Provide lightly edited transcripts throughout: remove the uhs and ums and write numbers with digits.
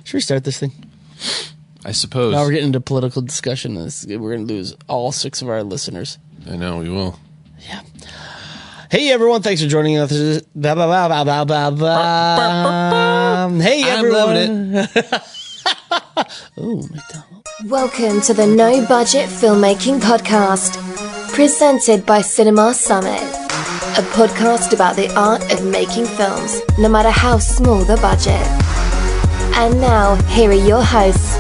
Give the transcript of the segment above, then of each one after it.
Should we start this thing? I suppose. Now we're getting into political discussion. We're going to lose all 6 of our listeners. I know, we will. Yeah. Hey, everyone. Thanks for joining us. Hey, everyone. Oh, McDonald's. Welcome to the No Budget Filmmaking Podcast, presented by Cinema Summit, a podcast about the art of making films, no matter how small the budget. And now, here are your hosts,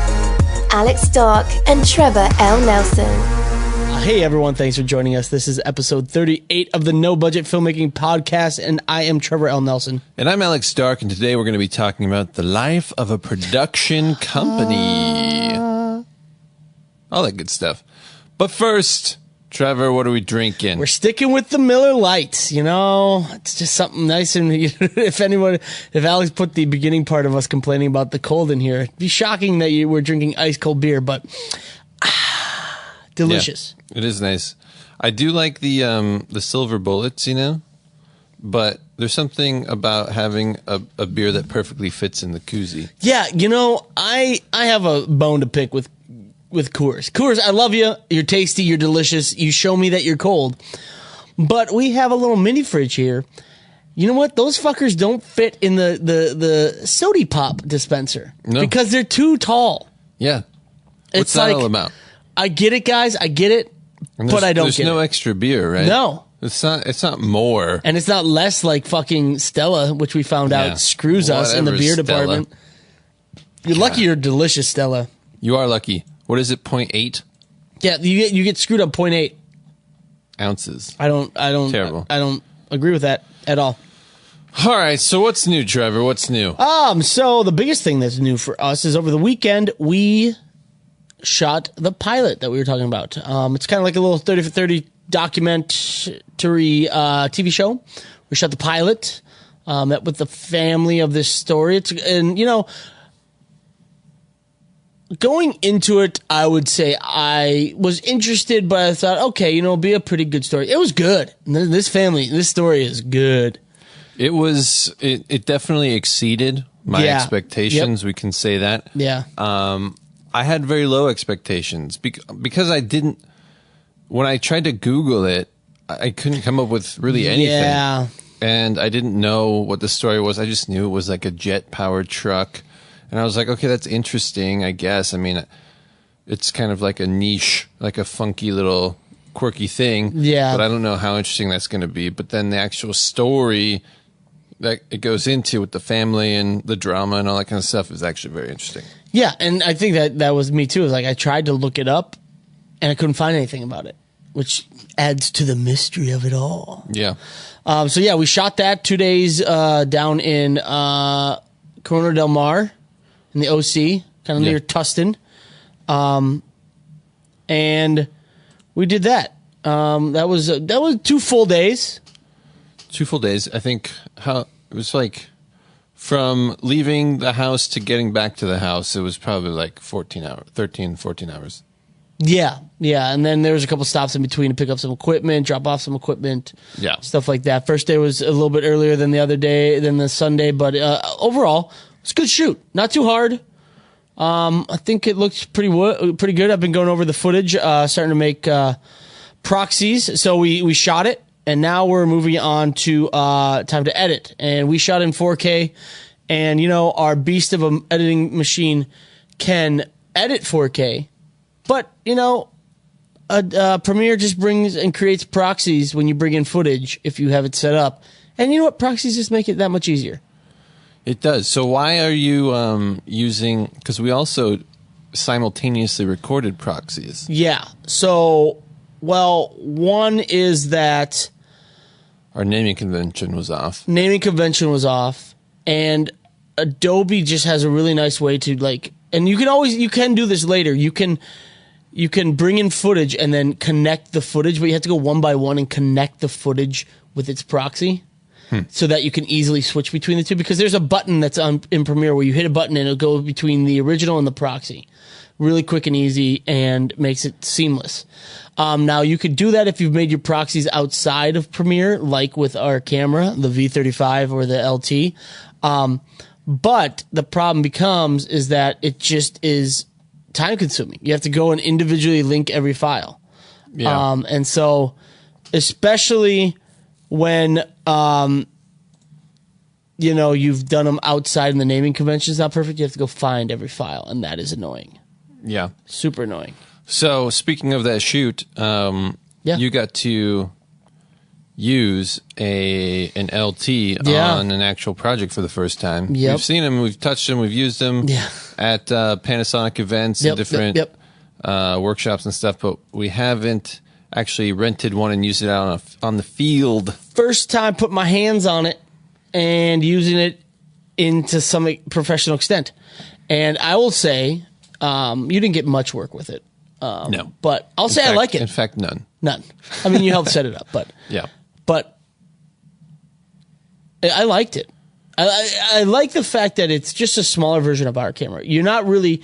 Alex Darke and Trevor L. Nelson. Hey, everyone. Thanks for joining us. This is episode 38 of the No Budget Filmmaking Podcast, and I am Trevor L. Nelson. And I'm Alex Darke, and today we're going to be talking about the life of a production company. All that good stuff. But first, Trevor, what are we drinking? We're sticking with the Miller Lights, you know? It's just something nice. And if Alex put the beginning part of us complaining about the cold in here, it'd be shocking that you were drinking ice cold beer, but delicious. Yeah, it is nice. I do like the silver bullets, you know? But there's something about having a beer that perfectly fits in the koozie. Yeah, you know, I have a bone to pick with Coors. Coors, I love you. You're tasty. You're delicious. You show me that you're cold. But we have a little mini fridge here. You know what? Those fuckers don't fit in the Sody Pop dispenser. No. Because they're too tall. Yeah. What's that all about? I get it, guys. I get it. But I don't get it. There's no extra beer, right? No. It's not more. And it's not less like fucking Stella, which we found out screws us in the beer department. You're lucky you're delicious, Stella. You are lucky. What is it, 0.8? Yeah, you get screwed up 0.8 ounces. I don't Terrible. I don't agree with that at all. All right, so what's new, Trevor? What's new? So the biggest thing that's new for us is over the weekend we shot the pilot that we were talking about. It's kind of like a little 30 for 30 documentary TV show. We shot the pilot, met with the family of this story. And you know, going into it, I would say I was interested, but I thought, okay, you know, it'll be a pretty good story. It was good. This story is good. It definitely exceeded my expectations. Yep. We can say that. Yeah. I had very low expectations because I didn't, when I tried to Google it, I couldn't come up with really anything. Yeah. And I didn't know what the story was. I just knew it was like a jet-powered truck. And I was like, okay, that's interesting, I guess. I mean, it's kind of like a niche, like a funky little quirky thing. Yeah. But I don't know how interesting that's going to be. But then the actual story that it goes into with the family and the drama and all that kind of stuff is actually very interesting. Yeah, and I think that was me too. It was like I tried to look it up, and I couldn't find anything about it, which adds to the mystery of it all. Yeah. So, yeah, we shot that 2 days down in Corona del Mar. In the OC, kind of near Tustin. And we did that. That was 2 full days. 2 full days. I think it was like from leaving the house to getting back to the house, it was probably like 14 hours. Yeah. Yeah. And then there was a couple stops in between to pick up some equipment, drop off some equipment. Yeah. Stuff like that. First day was a little bit earlier than the Sunday, but overall, it's a good shoot. Not too hard. I think it looks pretty good. I've been going over the footage, starting to make proxies. So we shot it, and now we're moving on to time to edit. And we shot in 4K, and you know our beast of an editing machine can edit 4K, but you know Premiere just brings and creates proxies when you bring in footage if you have it set up. And you know what? Proxies just make it that much easier. It does. So why are you using... Because we also simultaneously recorded proxies. Yeah. So, well, one is that... Our naming convention was off. And Adobe just has a really nice way to, like... And you can do this later. You can bring in footage and then connect the footage, but you have to go one by one and connect the footage with its proxy. So that you can easily switch between the two, because there's a button that's in Premiere where you hit a button and it'll go between the original and the proxy. Really quick and easy, and makes it seamless. Now you could do that if you've made your proxies outside of Premiere, like with our camera, the V35 or the LT. But the problem becomes is that it just is time consuming. You have to go and individually link every file. Yeah. And so, especially when, you've done them outside and the naming convention is not perfect, you have to go find every file, and that is annoying. Yeah. Super annoying. So, speaking of that shoot, you got to use an LT on an actual project for the first time. Yep. We've seen them, we've touched them, we've used them at Panasonic events and different workshops and stuff, but we haven't actually rented one and used it out on the field. First time put my hands on it and using it into some professional extent. And I will say, you didn't get much work with it. No. But I'll say I like it. In fact, none. None. I mean, you helped set it up, but yeah. But I liked it. I like the fact that it's just a smaller version of our camera. You're not really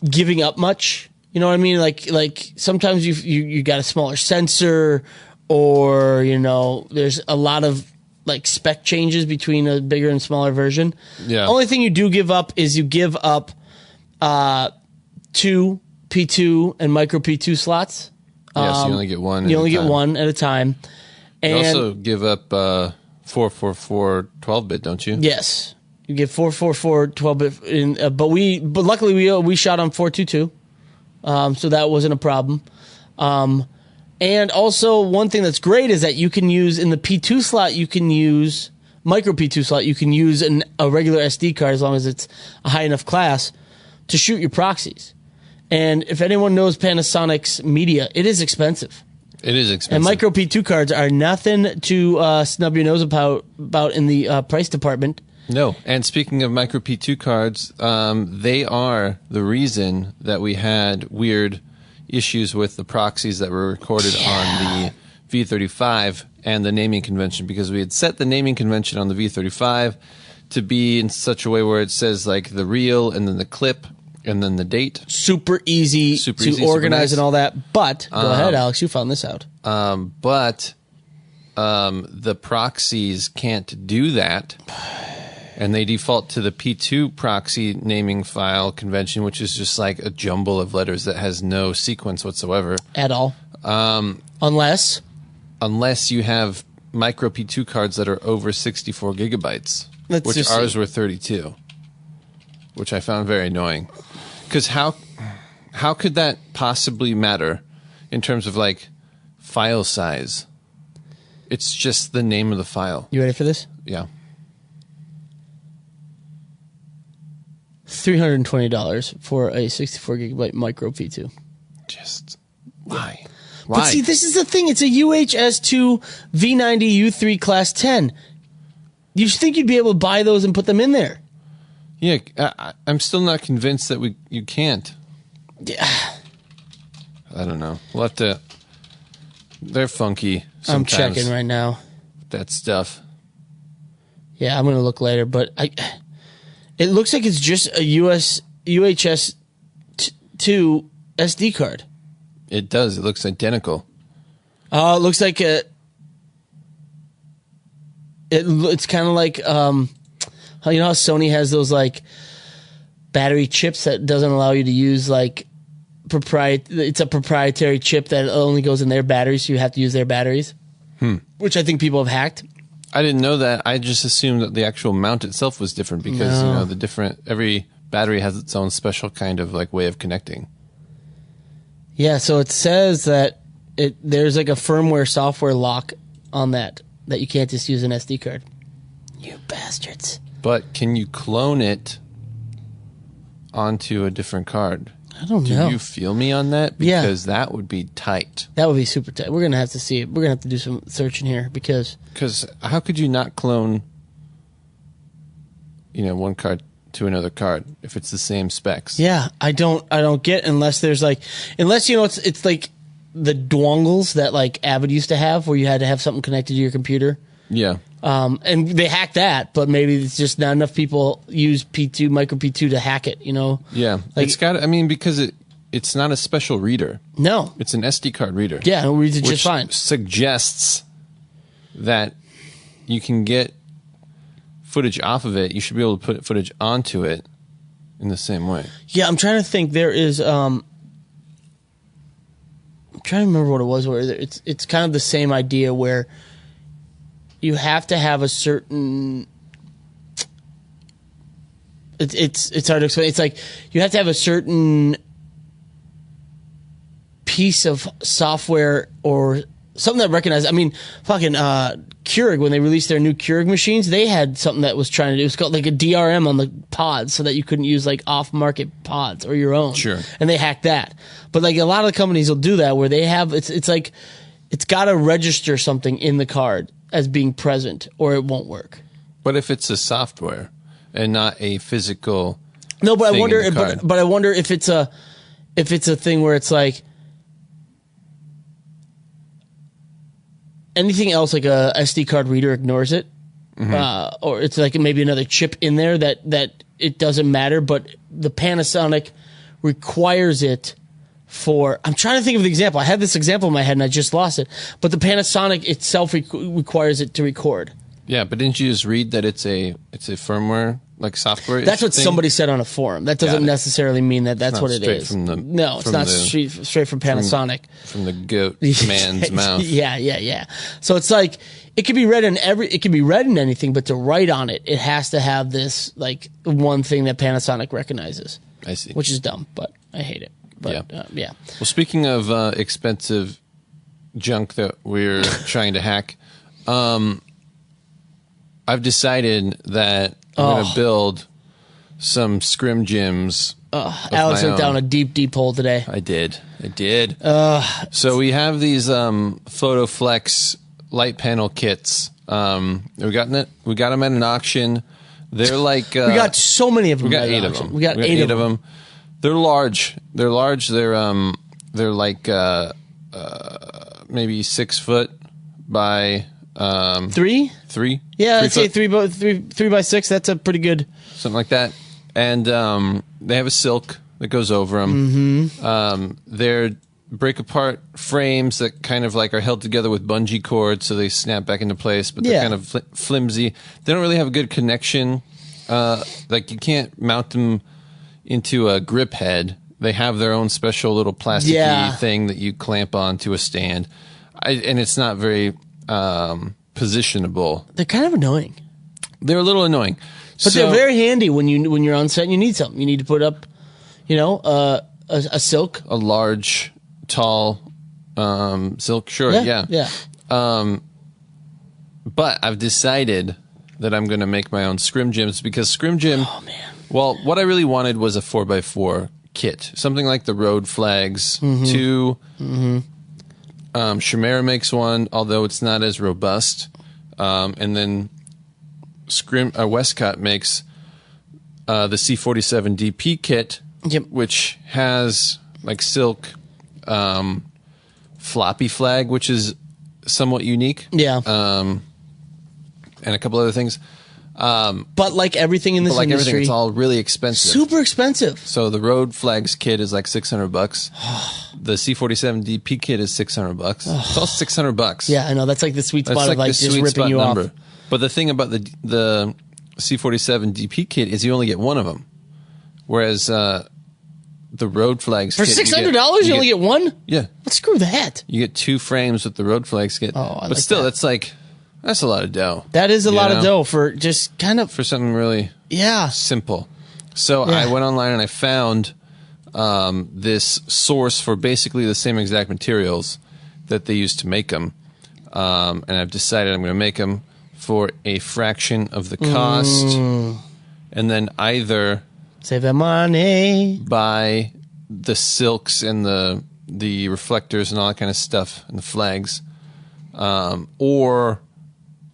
giving up much. You know what I mean? Like sometimes you got a smaller sensor, or there's a lot of like spec changes between a bigger and smaller version. Yeah. Only thing you do give up is you give up 2 P2 and micro P2 slots. Yeah, so you only get one. You only get one at a time. And you also give up 444 12-bit, don't you? Yes, you get 444 12-bit. But luckily we shot on 422, so that wasn't a problem. And also one thing that's great is that you can use in the P2 slot, you can use micro P2 slot, you can use a regular SD card as long as it's a high enough class to shoot your proxies. And if anyone knows Panasonic's media, it is expensive. It is expensive. And micro P2 cards are nothing to snub your nose about in the price department. No. And speaking of micro P2 cards, they are the reason that we had weird issues with the proxies that were recorded on the V35 and the naming convention, because we had set the naming convention on the V35 to be in such a way where it says like the reel and then the clip and then the date. Super easy to organize and all that. But go ahead, Alex. You found this out. But the proxies can't do that, and they default to the P2 proxy naming file convention, which is just like a jumble of letters that has no sequence whatsoever At all. Unless you have micro P2 cards that are over 64 gigabytes, which ours were 32, which I found very annoying. Because how could that possibly matter in terms of like file size? It's just the name of the file. You ready for this? Yeah. $320 for a 64 gigabyte micro P2. Just why? Why? But see, this is the thing. It's a UHS2 V90 U3 Class 10. You think you'd be able to buy those and put them in there? Yeah, I'm still not convinced that you can't. Yeah. I don't know. We'll have to. They're funky sometimes. I'm checking right now. That stuff. Yeah, I'm going to look later, but it looks like it's just a UHS2 SD card. It does. It looks identical. It looks like it's kind of like how you know how Sony has those like battery chips that doesn't allow you to use like it's a proprietary chip that only goes in their batteries, so you have to use their batteries. Which I think people have hacked. I didn't know that. I just assumed that the actual mount itself was different because every battery has its own special kind of like way of connecting. Yeah, so it says that there's like a firmware software lock on that you can't just use an SD card. You bastards. But can you clone it onto a different card? I don't know. Do you feel me on that? Because that would be tight. That would be super tight. We're going to have to see it. We're going to have to do some searching here because how could you not clone one card to another card if it's the same specs? Yeah, I don't get unless there's it's like the dongles that like Avid used to have where you had to have something connected to your computer. Yeah. And they hacked that, but maybe it's just not enough people use P2, micro P2 to hack it, Yeah. Like, it's got, because it's not a special reader. No. It's an SD card reader. Yeah, it reads it just fine. Suggests that you can get footage off of it, you should be able to put footage onto it in the same way. Yeah, I'm trying to think. There is. I'm trying to remember what it was. Where it's kind of the same idea where you have to have a certain. It's hard to explain. It's like you have to have a certain piece of software or something that recognizes. I mean, fucking Keurig, when they released their new Keurig machines, they had something that was trying to do. It was called like a DRM on the pods, so that you couldn't use like off-market pods or your own. Sure. And they hacked that. But like a lot of the companies will do that, where they have it's like it's got to register something in the card as being present, or it won't work. But if it's a software and not a physical, no. But thing I wonder. in the card. But I wonder if it's a thing where it's like. Anything else like a SD card reader ignores it, or it's like maybe another chip in there that it doesn't matter, but the Panasonic requires it for. I'm trying to think of the example. I had this example in my head and I just lost it. But the Panasonic itself requires it to record. Yeah, but didn't you just read that it's a firmware like software? That's what somebody said on a forum. That doesn't necessarily mean that that's what it is. No, it's not straight from Panasonic. From the goat man's mouth. Yeah. So it's like it could be read in anything, but to write on it, it has to have this like one thing that Panasonic recognizes. I see. Which is dumb, but I hate it. But yeah. Well, speaking of expensive junk that we're trying to hack, I've decided that I'm going to build some scrim gyms. Alex went down a deep hole today. I did. So we have these PhotoFlex light panel kits. We got them at an auction. They're like we got so many of them. We got 8 of them. We got 8 of them. They're large. They're like maybe 6 foot by 3. Yeah, I'd say 3 by 6. That's a pretty good, something like that. And they have a silk that goes over them. They're break apart frames that kind of like are held together with bungee cords, so they snap back into place. But they're kind of flimsy. They don't really have a good connection. Like you can't mount them into a grip head. They have their own special little plasticky thing that you clamp onto a stand, and it's not very positionable. They're kind of annoying. They're a little annoying, but they're very handy when you're on set and you need something. You need to put up, a silk, a large, tall silk. Sure, yeah. But I've decided that I'm going to make my own scrim gyms because scrim gym. Oh man. Well, what I really wanted was a 4x4 kit, something like the Road Flags 2. Chimera makes one, although it's not as robust. And then Westcott makes the C47 DP kit, which has like silk floppy flag, which is somewhat unique. Yeah. And a couple other things. But like everything in this industry, everything, it's all really expensive. Super expensive. So the Road Flags kit is like $600. The C47 DP kit is $600. It's all $600. Yeah, I know. That's like the sweet spot of like just ripping you off. But the thing about the C47 DP kit is you only get one of them, whereas the Road Flags for kit, $600 you only get one. Yeah, let's screw that. You get 2 frames with the Road Flags kit. But still, that's a lot of dough. That is a lot of dough for just kind of for something really simple. So I went online and I found this source for basically the same exact materials that they used to make them, and I've decided I'm going to make them for a fraction of the cost, and then either save that money, buy the silks and the reflectors and all that kind of stuff and the flags, or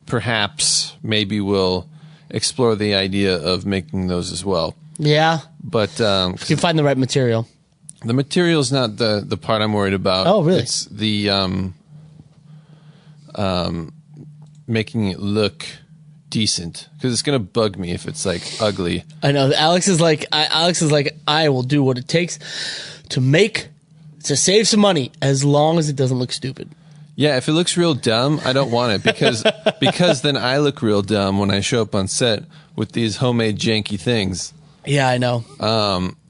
perhaps maybe we'll explore the idea of making those as well. Yeah, but if you find the right material. The material is not the part I'm worried about. Oh, really? It's the making it look decent, because it's gonna bug me if it's like ugly. I know. Alex is like, I will do what it takes to save some money as long as it doesn't look stupid. Yeah, if it looks real dumb, I don't want it because then I look real dumb when I show up on set with these homemade janky things. Yeah, I know.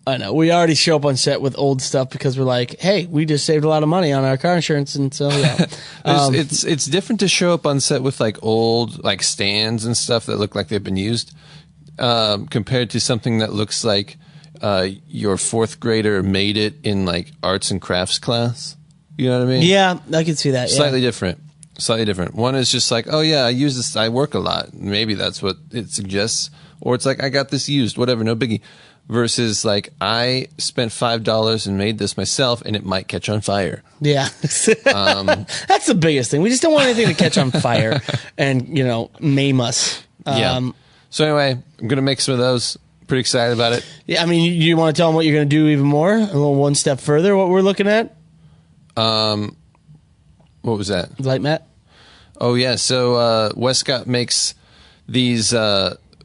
I know. We already show up on set with old stuff because we're like, hey, we just saved a lot of money on our car insurance, and so yeah. It's different to show up on set with like old like stands and stuff that look like they've been used, compared to something that looks like your fourth grader made it in like arts and crafts class. You know what I mean? Yeah, I can see that. Slightly different. One is just like, oh yeah, I use this. I work a lot. Maybe that's what it suggests. Or it's like, I got this used. Whatever, no biggie. Versus like, I spent $5 and made this myself, and it might catch on fire. Yeah, that's the biggest thing. We just don't want anything to catch on fire and maim us. Yeah. So anyway, I'm gonna make some of those. Pretty excited about it. Yeah, I mean, you want to tell them what you're gonna do even more? A little one step further. What we're looking at? What was that? Light mat. Oh yeah, so Westcott makes these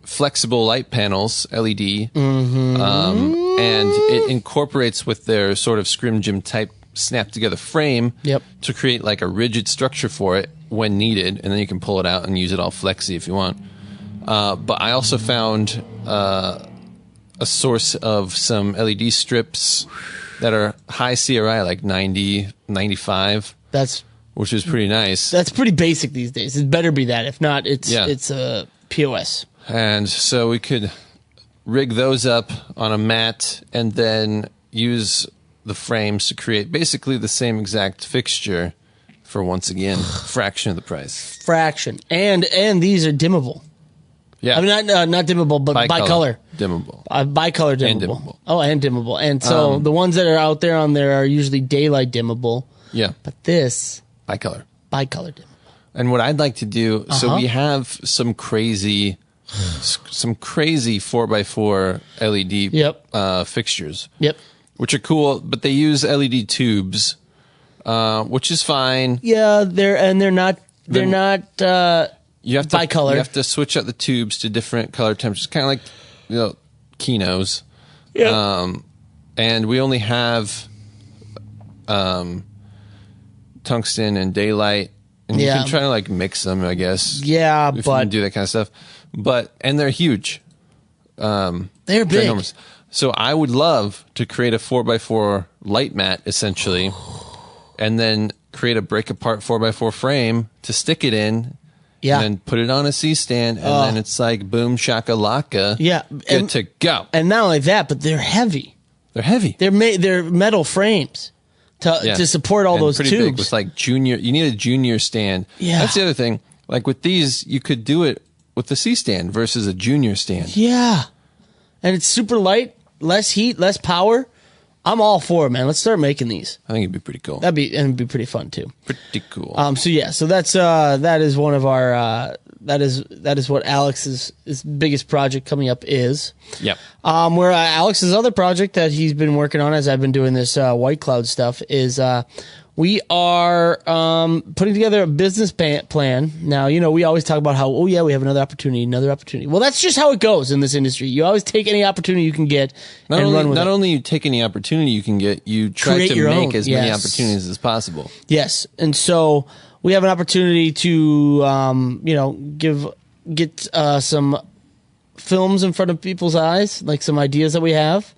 flexible light panels, LED, and it incorporates with their sort of Scrim Gym type snap together frame to create like a rigid structure for it when needed, and then you can pull it out and use it all flexy if you want. But I also found a source of some LED strips that are high CRI, like 90, 95. Which is pretty nice. That's pretty basic these days. It better be that. If not, it's a POS. And so we could rig those up on a mat and then use the frames to create basically the same exact fixture for, once again, fraction of the price. Fraction. And these are dimmable. Yeah. I mean, not dimmable, but bicolor. Dimmable. Bicolor dimmable. And dimmable. Oh, and dimmable. And so the ones that are out there on there are usually daylight dimmable. Yeah. But this... Bicolor dimmable. And what I'd like to do, so we have some crazy 4x4 LED fixtures. Yep. Which are cool, but they use LED tubes, which is fine. Yeah, they're not bicolor. You have to switch out the tubes to different color temperatures, kind of like Kinos. Yeah. And we only have tungsten and daylight, and you can try to like mix them, I guess. Yeah, if but you can do that kind of stuff. And they're huge. They're big. Enormous. So I would love to create a 4x4 light mat, essentially, and then create a break apart 4x4 frame to stick it in. Yeah. And then put it on a C-stand, and then it's like boom shakalaka. Yeah. Good to go. And not only that, but they're heavy. They're heavy. They're metal frames to support all those pretty tubes. Big with like junior. You need a junior stand. Yeah. That's the other thing. Like with these, you could do it with the C-stand versus a junior stand. Yeah. And it's super light, less heat, less power. I'm all for it, man. Let's start making these. I think it'd be pretty cool. It'd be pretty fun too. Pretty cool. So that's that is one of our that is what Alex's biggest project coming up is. Yep. Where Alex's other project that he's been working on as I've been doing this White Cloud stuff is we are putting together a business plan. Now, we always talk about how, we have another opportunity. Well, that's just how it goes in this industry. You always take any opportunity you can get run with it. Not only you take any opportunity you can get, you try to make as many opportunities as possible. Yes. And so we have an opportunity to, get some films in front of people's eyes, like some ideas that we have.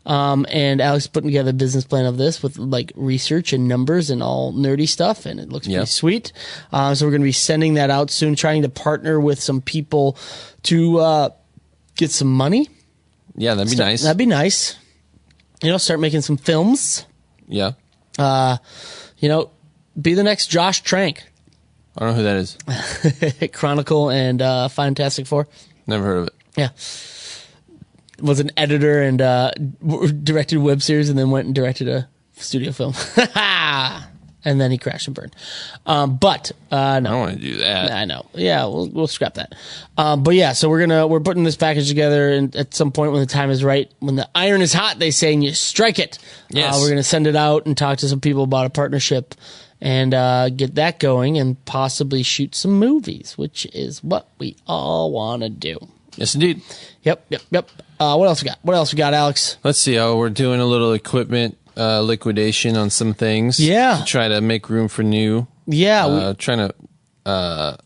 And Alex putting together a business plan of this with like research and numbers and all nerdy stuff, and it looks pretty sweet. So we're going to be sending that out soon, trying to partner with some people to get some money. Yeah, that'd be nice. That'd be nice. Start making some films. Yeah. Be the next Josh Trank. I don't know who that is. Chronicle and Fantastic Four. Never heard of it. Yeah. Was an editor and directed web series, and then went and directed a studio film. And then he crashed and burned. No. I don't want to do that. I know. Yeah, we'll scrap that. So we're putting this package together, and at some point when the time is right, when the iron is hot, they say, and you strike it. Yes. We're gonna send it out and talk to some people about a partnership and get that going, and possibly shoot some movies, which is what we all want to do. Yes, indeed. Yep. What else we got, Alex? Let's see. We're doing a little equipment liquidation on some things. Yeah. To try to make room for new Yeah. Trying to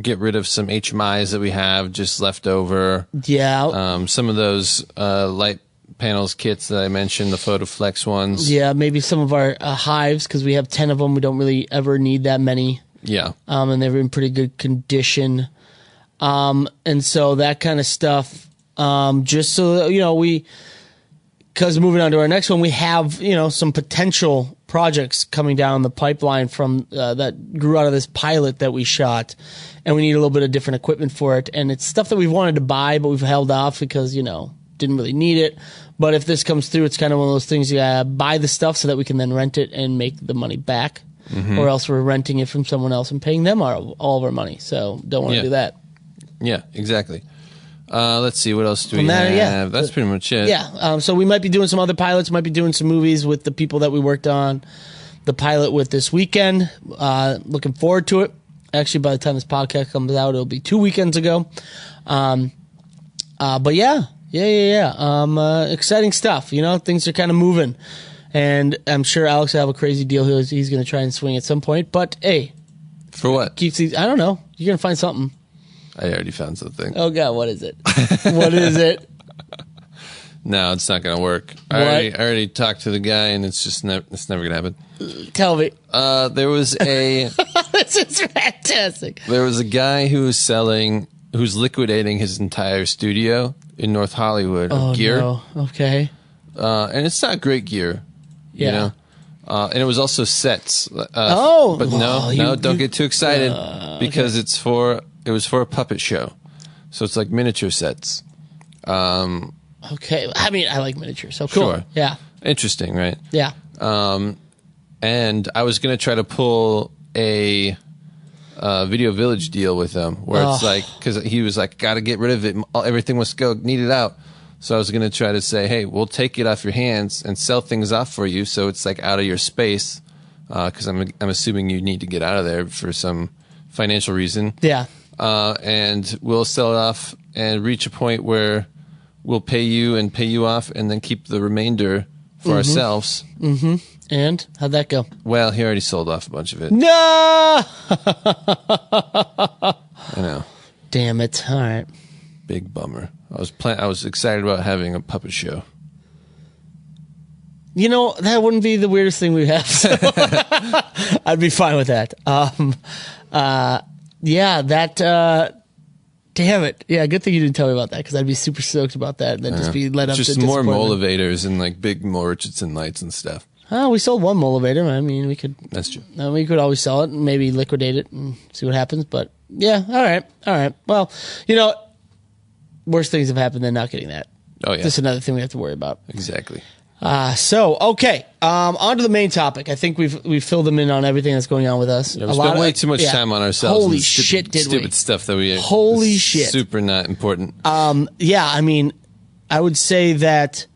get rid of some HMIs that we have just left over. Yeah. Some of those light panels kits that I mentioned, the PhotoFlex ones. Yeah, maybe some of our hives, because we have 10 of them. We don't really ever need that many. Yeah. And they're in pretty good condition. And so that kind of stuff, just so, because moving on to our next one, we have, some potential projects coming down the pipeline from that grew out of this pilot that we shot, and we need a little bit of different equipment for it. And it's stuff that we've wanted to buy, but we've held off because, didn't really need it. But if this comes through, it's kind of one of those things, you gotta buy the stuff so that we can then rent it and make the money back. Mm-hmm. Or else we're renting it from someone else and paying them all of our money. So don't want to do that. Yeah, exactly. Let's see, what else do we have? Yeah, that's pretty much it. Yeah, so we might be doing some other pilots, might be doing some movies with the people that we worked on the pilot with this weekend. Looking forward to it. Actually, by the time this podcast comes out, it'll be 2 weekends ago. But yeah. Exciting stuff. Things are kind of moving. And I'm sure Alex will have a crazy deal he's going to try and swing at some point. But, hey. For what? I don't know. You're going to find something. I already found something. Oh, God, what is it? What is it? No, it's not going to work. I already talked to the guy, and it's never going to happen. Tell me. There was a... This is fantastic. There was a guy who's liquidating his entire studio in North Hollywood of gear. No. Okay. And it's not great gear. Yeah. And it was also sets. But don't get too excited because it was for a puppet show. So it's like miniature sets. Okay. I mean, I like miniatures. So cool. Sure. Yeah. Interesting, right? Yeah. And I was going to try to pull a Video Village deal with him where it's like, because he was like, got to get rid of it. Everything must go, need it out. So I was going to try to say, hey, we'll take it off your hands and sell things off for you so it's like out of your space, because I'm assuming you need to get out of there for some financial reason. Yeah. And we'll sell it off and reach a point where we'll pay you and pay you off and then keep the remainder for ourselves. Mm-hmm. And how'd that go? Well, he already sold off a bunch of it. No! I know. Damn it. All right. Big bummer. I was excited about having a puppet show. That wouldn't be the weirdest thing we have. So I'd be fine with that. Damn it. Yeah, good thing you didn't tell me about that, because I'd be super stoked about that and then just be led up to just more motivators and like big Richardson lights and stuff. Oh, we sold one motivator. I mean, we could. That's true. We could always sell it and maybe liquidate it and see what happens. But yeah, all right. Well, worse things have happened than not getting that. Oh yeah, just another thing we have to worry about. Exactly. Okay. On to the main topic. I think we've filled them in on everything that's going on with us. Yeah, we spent way too much time on ourselves. Holy shit, did we? Stupid stuff that we. Holy shit. Super not important. Yeah. I mean, I would say that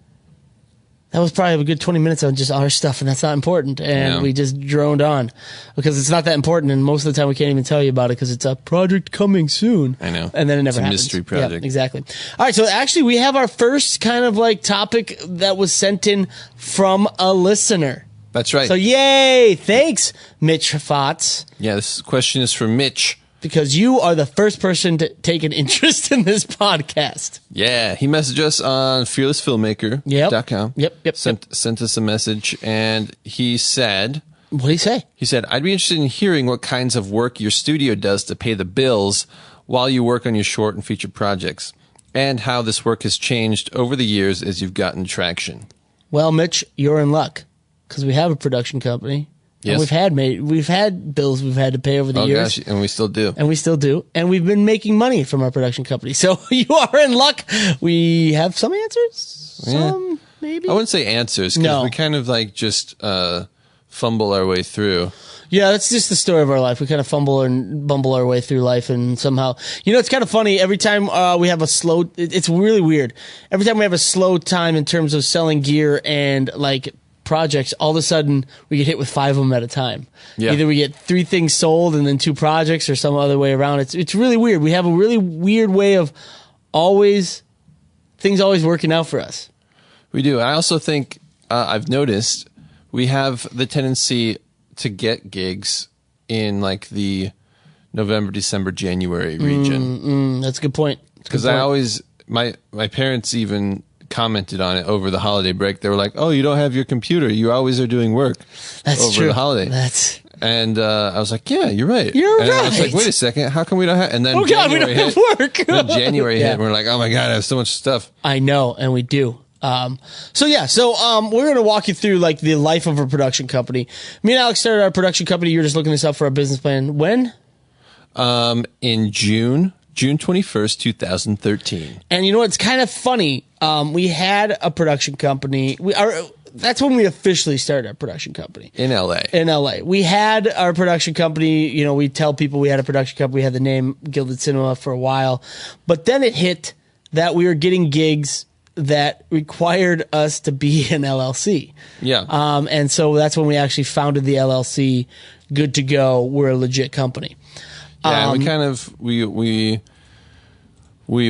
was probably a good 20 minutes on just our stuff, and that's not important. And we just droned on because it's not that important, and most of the time we can't even tell you about it because it's a project coming soon. I know. And then it never happens. It's a mystery project. Yeah, exactly. All right, so actually we have our first kind of like topic that was sent in from a listener. That's right. So yay! Thanks, Mitch Fotz. Yeah, this question is for Mitch. Because you are the first person to take an interest in this podcast. Yeah, he messaged us on fearlessfilmmaker.com. Yep. Sent us a message, and he said... What did he say? He said, I'd be interested in hearing what kinds of work your studio does to pay the bills while you work on your short and feature projects, and how this work has changed over the years as you've gotten traction. Well, Mitch, you're in luck, because we have a production company. Yes. And we've had bills we've had to pay over the years. Gosh, and we still do. And we've been making money from our production company. So you are in luck. We have some answers. Some, maybe. I wouldn't say answers, because we kind of like just fumble our way through. Yeah, that's just the story of our life. We kind of fumble and bumble our way through life, and somehow, it's kind of funny. Every time we have a slow, it's really weird. Every time we have a slow time in terms of selling gear and like projects, all of a sudden we get hit with 5 of them at a time. Yeah. Either we get 3 things sold and then 2 projects, or some other way around. It's really weird. We have a really weird way of things always working out for us. We do. I also think I've noticed we have the tendency to get gigs in like the November, December, January region. That's a good point. Because I always, my parents even commented on it over the holiday break. They were like, "Oh, you don't have your computer. You always are doing work over the holiday." And I was like, "Yeah, you're right." And I was like, "Wait a second, how come we don't have?" And then January hit. Then January hit, and we're like, "Oh my god, I have so much stuff." I know, and we do. So we're going to walk you through like the life of a production company. Me and Alex started our production company. You were just looking this up for our business plan. When? In June 21st, 2013. And you know, it's kind of funny. We had a production company. That's when we officially started our production company. In LA. We had our production company, you know, we tell people we had a production company. We had the name Gilded Cinema for a while. But then it hit that we were getting gigs that required us to be an LLC. Yeah. And so that's when we actually founded the LLC. Good to go. We're a legit company. Yeah, we kind of we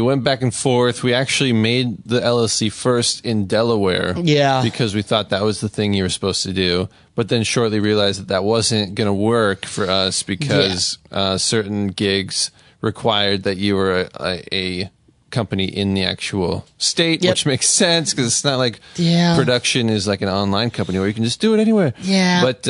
went back and forth. We actually made the LLC first in Delaware. Yeah. Because we thought that was the thing you were supposed to do. But then shortly realized that wasn't going to work for us because certain gigs required that you were a company in the actual state, which makes sense because it's not like production is like an online company where you can just do it anywhere. Yeah. But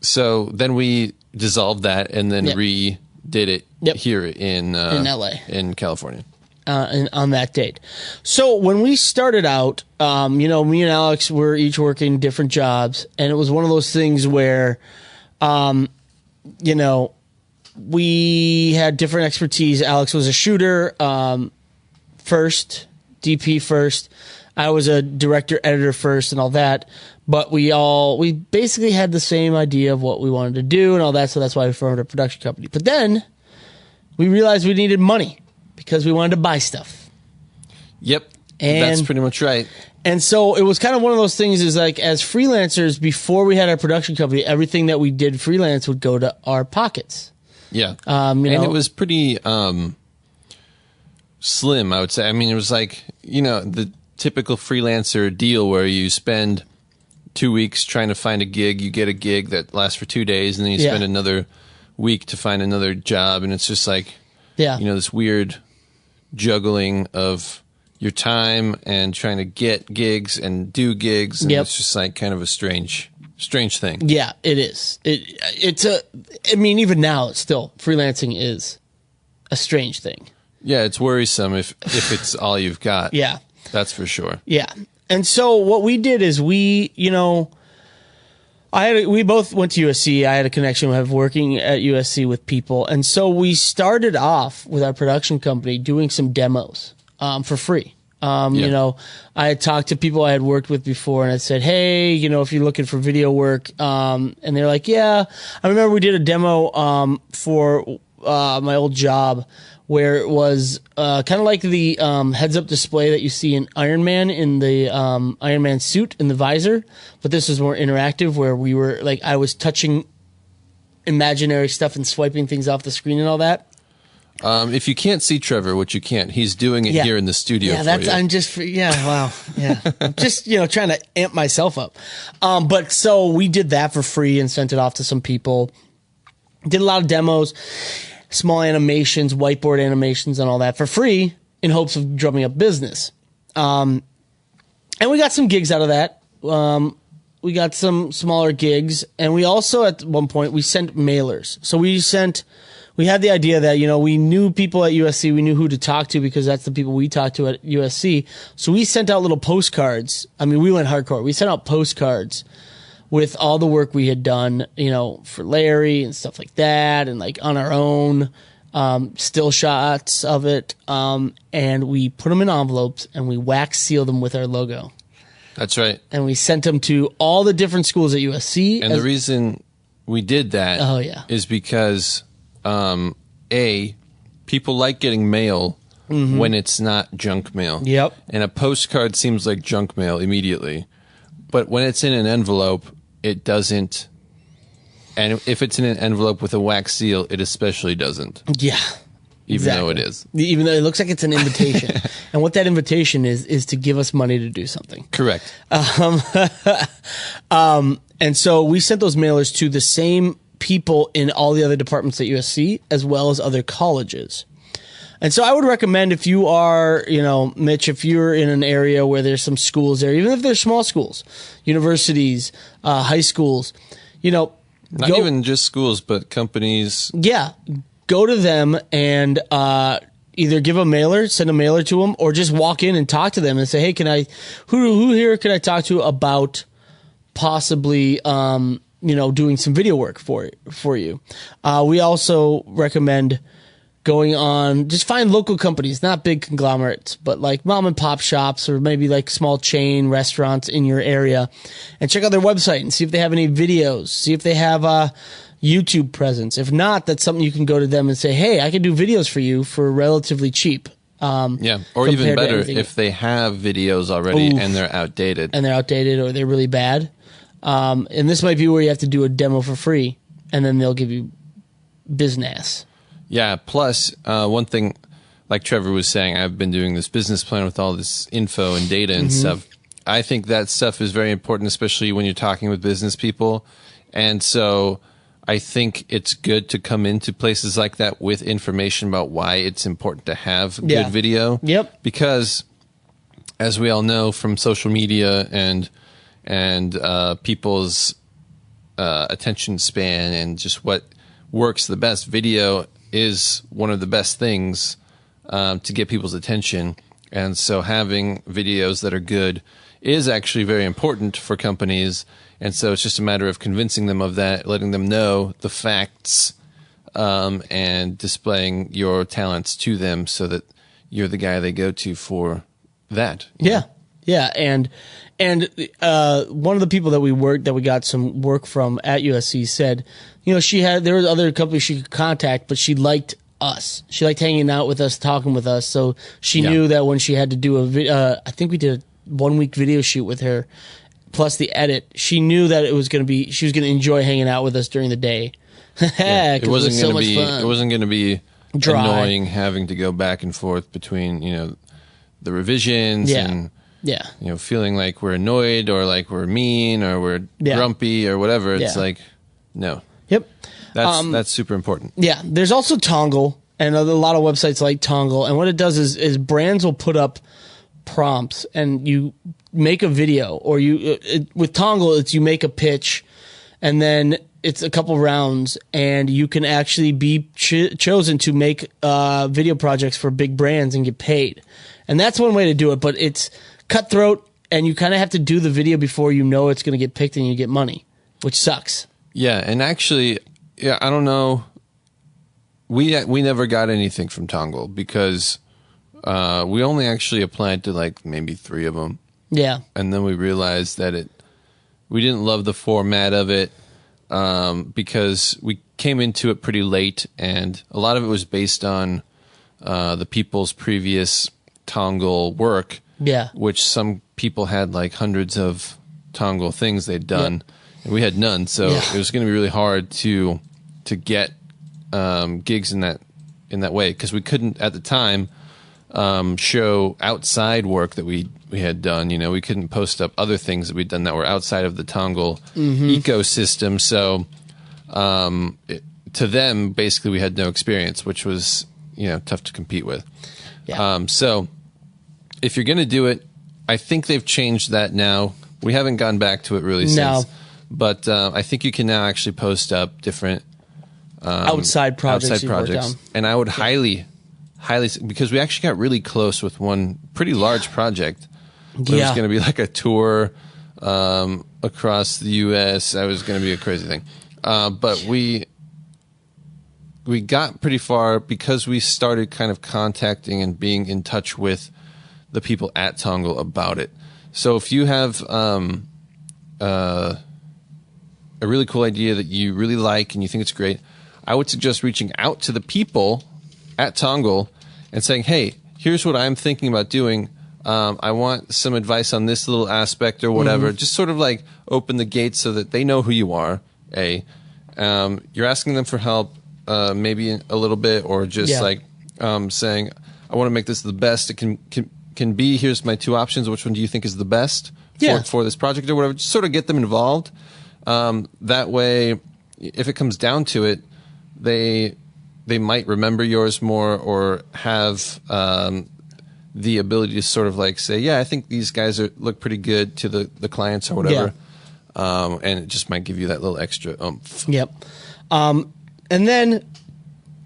so then we dissolved that and then redid it here in LA, in California, on that date. So when we started out, you know, me and Alex were each working different jobs, and it was one of those things where, you know, we had different expertise. Alex was a shooter first, DP first. I was a director, editor first, and all that. But we basically had the same idea of what we wanted to do and all that. So that's why we formed a production company. But then we realized we needed money because we wanted to buy stuff. Yep, that's pretty much right. And so it was kind of one of those things is like as freelancers, before we had our production company, everything that we did freelance would go to our pockets. Yeah. You know, and it was pretty slim, I would say. I mean, it was like, you know, the typical freelancer deal where you spend 2 weeks trying to find a gig. You get a gig that lasts for 2 days, and then you spend another week to find another job. And it's just like, you know, this weird juggling of your time and trying to get gigs and do gigs. And it's just like kind of a strange thing. Yeah, it is. I mean, even now, it's still, freelancing is a strange thing. Yeah, it's worrisome if it's all you've got. Yeah. That's for sure. Yeah. And so what we did is we, you know, we both went to USC. I had a connection with working at USC with people. And so we started off with our production company doing some demos for free. You know, I had talked to people I had worked with before, and I said, hey, you know, if you're looking for video work, and they're like, yeah. I remember we did a demo for my old job where it was kind of like the heads-up display that you see in Iron Man in the Iron Man suit in the visor, but this was more interactive where we were like I was touching imaginary stuff and swiping things off the screen and all that. If you can't see Trevor, which you can't, he's doing it here in the studio. Yeah, that's. I'm just. Yeah, wow. Yeah, I'm just trying to amp myself up. But so we did that for free and sent it off to some people. Did a lot of demos, small animations, whiteboard animations, and all that for free in hopes of drumming up business. And we got some gigs out of that. We got some smaller gigs, and we also at one point we sent mailers. So we had the idea that, we knew people at USC, we knew who to talk to because that's the people we talked to at USC. So we sent out little postcards. I mean, we went hardcore. We sent out postcards with all the work we had done, for Larry and stuff like that, and like on our own, still shots of it. And we put them in envelopes and we wax sealed them with our logo. That's right. And we sent them to all the different schools at USC. And the reason we did that is because, people like getting mail when it's not junk mail. Yep. And a postcard seems like junk mail immediately. But when it's in an envelope, it doesn't. And if it's in an envelope with a wax seal, it especially doesn't. Yeah. Even though it is. Even though it looks like it's an invitation. And what that invitation is to give us money to do something. Correct. And so we sent those mailers to the same people in all the other departments at USC as well as other colleges. And so I would recommend, if you are, Mitch, if you're in an area where there's some schools there, even if they're small schools, universities, high schools, not even just schools, but companies. Yeah. Go to them and either give send a mailer to them, or just walk in and talk to them and say, hey, who here can I talk to about possibly, doing some video work for you. We also recommend going on, just find local companies, not big conglomerates, but like mom and pop shops or maybe like small chain restaurants in your area, and check out their website and see if they have any videos, see if they have a YouTube presence. If not, that's something you can go to them and say, hey, I can do videos for you for relatively cheap. Or even better, if they have videos already and they're outdated. Or they're really bad. And this might be where you have to do a demo for free, and then they'll give you business. Yeah, plus one thing, like Trevor was saying, I've been doing this business plan with all this info and data and stuff. I think that stuff is very important, especially when you're talking with business people. And so I think it's good to come into places like that with information about why it's important to have good video. Yep. Because, as we all know from social media and people's attention span and just what works the best, video is one of the best things to get people's attention. And so having videos that are good is actually very important for companies. And so it's just a matter of convincing them of that, letting them know the facts, and displaying your talents to them so that you're the guy they go to for that. Yeah. Yeah. And one of the people that we got some work from at USC said, there was other companies she could contact, but she liked us. She liked hanging out with us, talking with us. So she knew that when she had to do I think we did a 1-week video shoot with her, plus the edit, she knew that she was going to enjoy hanging out with us during the day. It wasn't going to be, fun. It wasn't going to be dry, annoying having to go back and forth between, the revisions and, feeling like we're annoyed or like we're mean or we're grumpy or whatever. It's like, no. Yep. That's super important. Yeah. There's also Tongle, and a lot of websites like Tongle. And what it does is brands will put up prompts and you make a video, or with Tongle, it's you make a pitch and then it's a couple rounds, and you can actually be chosen to make video projects for big brands and get paid. And that's one way to do it, but it's cutthroat, and you kind of have to do the video before it's going to get picked and you get money, which sucks. Yeah, and actually, I don't know. We never got anything from Tongle because we only actually applied to like maybe 3 of them. Yeah, and then we realized that we didn't love the format of it because we came into it pretty late, and a lot of it was based on the people's previous Tongle work. Yeah, which some people had like hundreds of Tongle things they'd done. And we had none, so it was going to be really hard to get gigs in that way, because we couldn't at the time show outside work that we had done. We couldn't post up other things that we'd done that were outside of the Tongle ecosystem. So to them, basically, we had no experience, which was tough to compete with. Yeah. So if you're going to do it, I think they've changed that now. We haven't gone back to it really since. But I think you can now actually post up different outside projects. And I would highly, because we actually got really close with one pretty large project. It was going to be like a tour across the U.S. That was going to be a crazy thing. But we got pretty far because we started kind of contacting and being in touch with the people at Tongle about it. So if you have a really cool idea that you really like and you think it's great, I would suggest reaching out to the people at Tongle and saying, hey, here's what I'm thinking about doing. I want some advice on this little aspect or whatever. Just sort of like open the gates so that they know who you are, A. You're asking them for help, maybe a little bit, or just saying, I want to make this the best it can be. Here's my 2 options. Which one do you think is the best for this project or whatever? Just sort of get them involved. That way, if it comes down to it, they might remember yours more or have the ability to sort of like say, yeah, I think these guys look pretty good to the clients or whatever. And it just might give you that little extra oomph. Yep. And then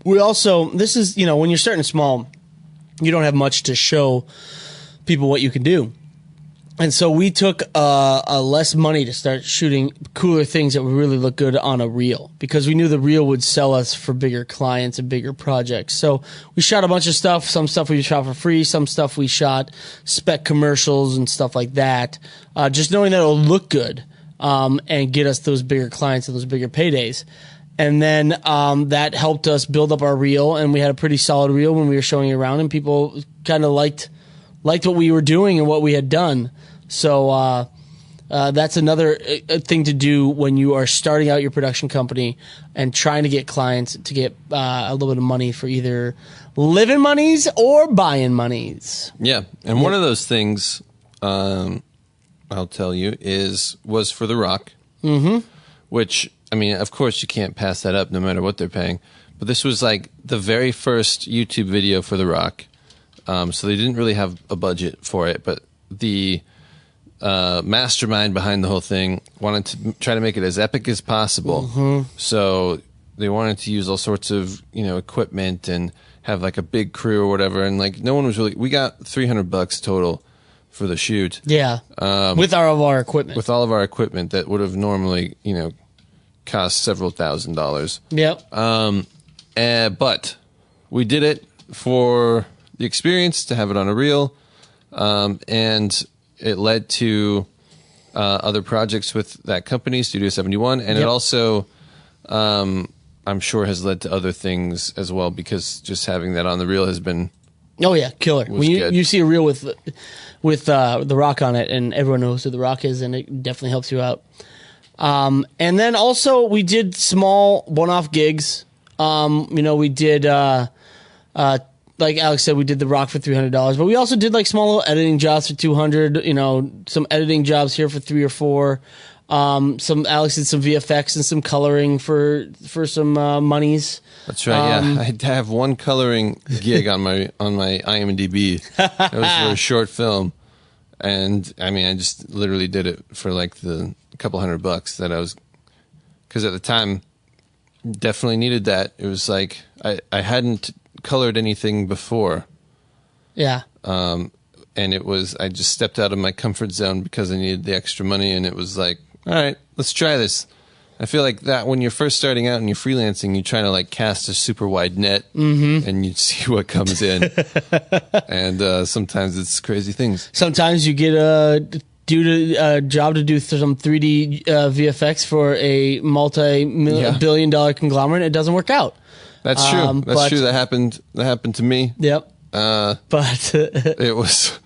we also, this is, when you're starting small, you don't have much to show people what you can do. And so we took less money to start shooting cooler things that would really look good on a reel, because we knew the reel would sell us for bigger clients and bigger projects. So we shot a bunch of stuff. Some stuff we shot for free. Some stuff we shot spec commercials and stuff like that. Just knowing that it'll look good and get us those bigger clients and those bigger paydays. And then that helped us build up our reel, and we had a pretty solid reel when we were showing it around, and people kind of liked what we were doing and what we had done. So that's another thing to do when you are starting out your production company and trying to get clients to get a little bit of money for either living monies or buying monies. Yeah, and one of those things, I'll tell you, was for The Rock, which, I mean, of course you can't pass that up no matter what they're paying. But this was like the very first YouTube video for The Rock. So they didn't really have a budget for it, but the mastermind behind the whole thing wanted to try to make it as epic as possible. So they wanted to use all sorts of, equipment and have like a big crew or whatever. And like no one was really, we got $300 total for the shoot. Yeah. With all of our equipment. With all of our equipment that would have normally, cost several $1,000s. Yep. But we did it for the experience, to have it on a reel, and it led to other projects with that company, Studio 71, and it also, I'm sure, has led to other things as well, because just having that on the reel has been killer. When you see a reel with The Rock on it, and everyone knows who The Rock is, and it definitely helps you out. And then also we did small one-off gigs. We did like Alex said, we did The Rock for $300, but we also did like small little editing jobs for $200. Some editing jobs here for $3 or $4. Alex did some VFX and some coloring for some monies. That's right. I have one coloring gig on my IMDb. It was for a short film, and I mean, I just literally did it for like the couple $100 that I was, because at the time, definitely needed that. It was like I hadn't colored anything before. Yeah. And it was, I just stepped out of my comfort zone because I needed the extra money, and it was like, all right, let's try this. I feel like that when you're first starting out and you're freelancing, you try to like cast a super wide net, and you see what comes in. And sometimes it's crazy things. Sometimes you get a job to do some 3D VFX for a multi-billion-dollar conglomerate. It doesn't work out. That's true. That's true. That happened to me. Yep. But it was,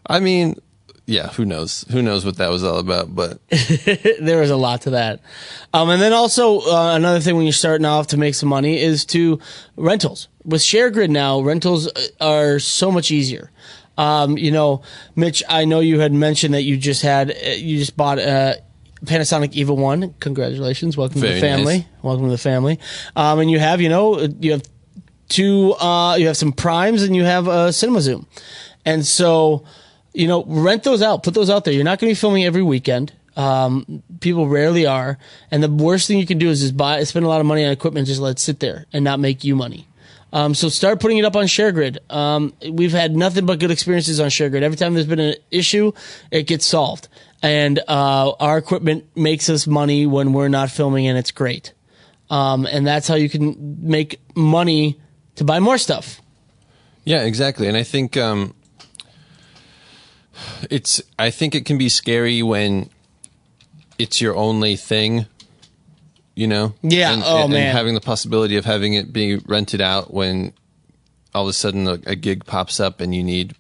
I mean, yeah, who knows? Who knows what that was all about? But there was a lot to that. And then also another thing when you're starting off to make some money is to rentals. With ShareGrid now, rentals are so much easier. Mitch, I know you had mentioned that you just bought a Panasonic Eva 1. Congratulations. Welcome to the family. Nice. Welcome to the family. And you have, you have two, you have some primes and you have a Cinema Zoom. And so, rent those out, put those out there. You're not going to be filming every weekend. People rarely are. And the worst thing you can do is spend a lot of money on equipment and just let it sit there and not make you money. So start putting it up on ShareGrid. We've had nothing but good experiences on ShareGrid. Every time there's been an issue, it gets solved. And our equipment makes us money when we're not filming, and it's great. And that's how you can make money to buy more stuff. Yeah, exactly. And I think I think it can be scary when it's your only thing. Yeah. Man. And having the possibility of having it being rented out when all of a sudden a gig pops up and you need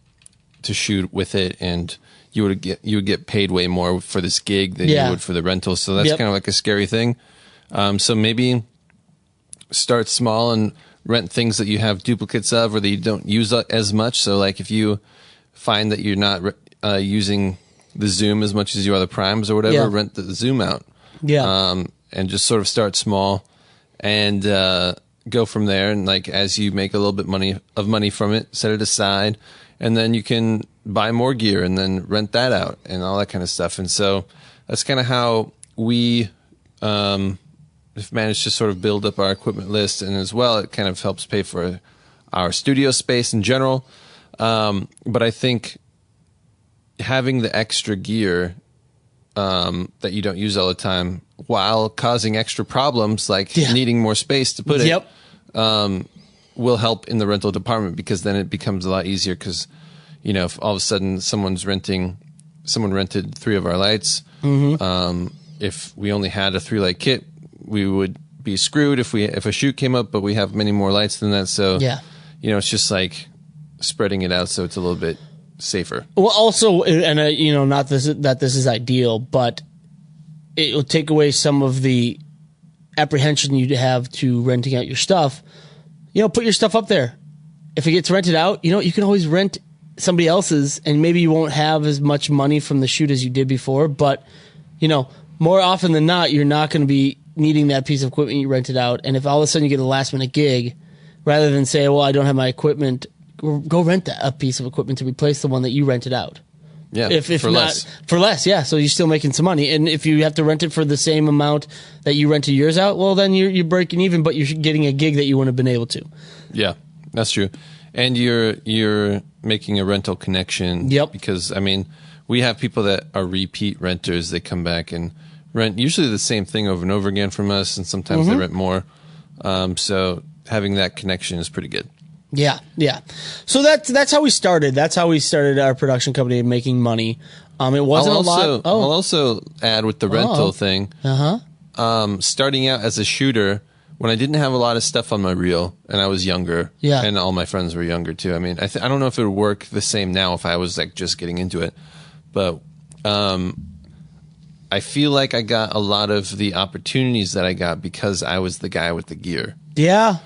to shoot with it, and you would get paid way more for this gig than you would for the rental. So that's kind of like a scary thing. So maybe start small and rent things that you have duplicates of or that you don't use as much. So like if you find that you're not using the Zoom as much as you are the primes or whatever, rent the Zoom out. Yeah. just sort of start small and go from there. And like as you make a little bit money from it, set it aside, and then you can buy more gear and then rent that out and all that kind of stuff. And so that's kind of how we have managed to sort of build up our equipment list, and as well it kind of helps pay for our studio space in general. But I think having the extra gear that you don't use all the time, while causing extra problems like needing more space to put it, will help in the rental department, because then it becomes a lot easier. Because, you know, if all of a sudden someone rented 3 of our lights, if we only had a 3-light kit, we would be screwed if a shoot came up, but we have many more lights than that. So, you know, it's just like spreading it out so it's a little bit safer. Well, also, and you know, not that this is ideal, but it will take away some of the apprehension you'd have to renting out your stuff. You know, put your stuff up there. If it gets rented out, you know, you can always rent somebody else's, and maybe you won't have as much money from the shoot as you did before, but, you know, more often than not, you're not going to be needing that piece of equipment you rented out. And if all of a sudden you get a last minute gig, rather than say, well, I don't have my equipment, go rent a piece of equipment to replace the one that you rented out. Yeah, if for not less. For less, yeah. So you're still making some money. And if you have to rent it for the same amount that you rented yours out, well, then you're breaking even, but you're getting a gig that you wouldn't have been able to. Yeah, that's true. And you're making a rental connection. Yep. Because, I mean, we have people that are repeat renters. They come back and rent usually the same thing over and over again from us, and sometimes they rent more. So having that connection is pretty good. Yeah, yeah. So that's how we started. That's how we started our production company making money. It wasn't a lot. I'll also add with the rental thing. Starting out as a shooter, when I didn't have a lot of stuff on my reel and I was younger, and all my friends were younger too. I mean, I don't know if it would work the same now if I was like just getting into it, but I feel like I got a lot of the opportunities that I got because I was the guy with the gear. Yeah.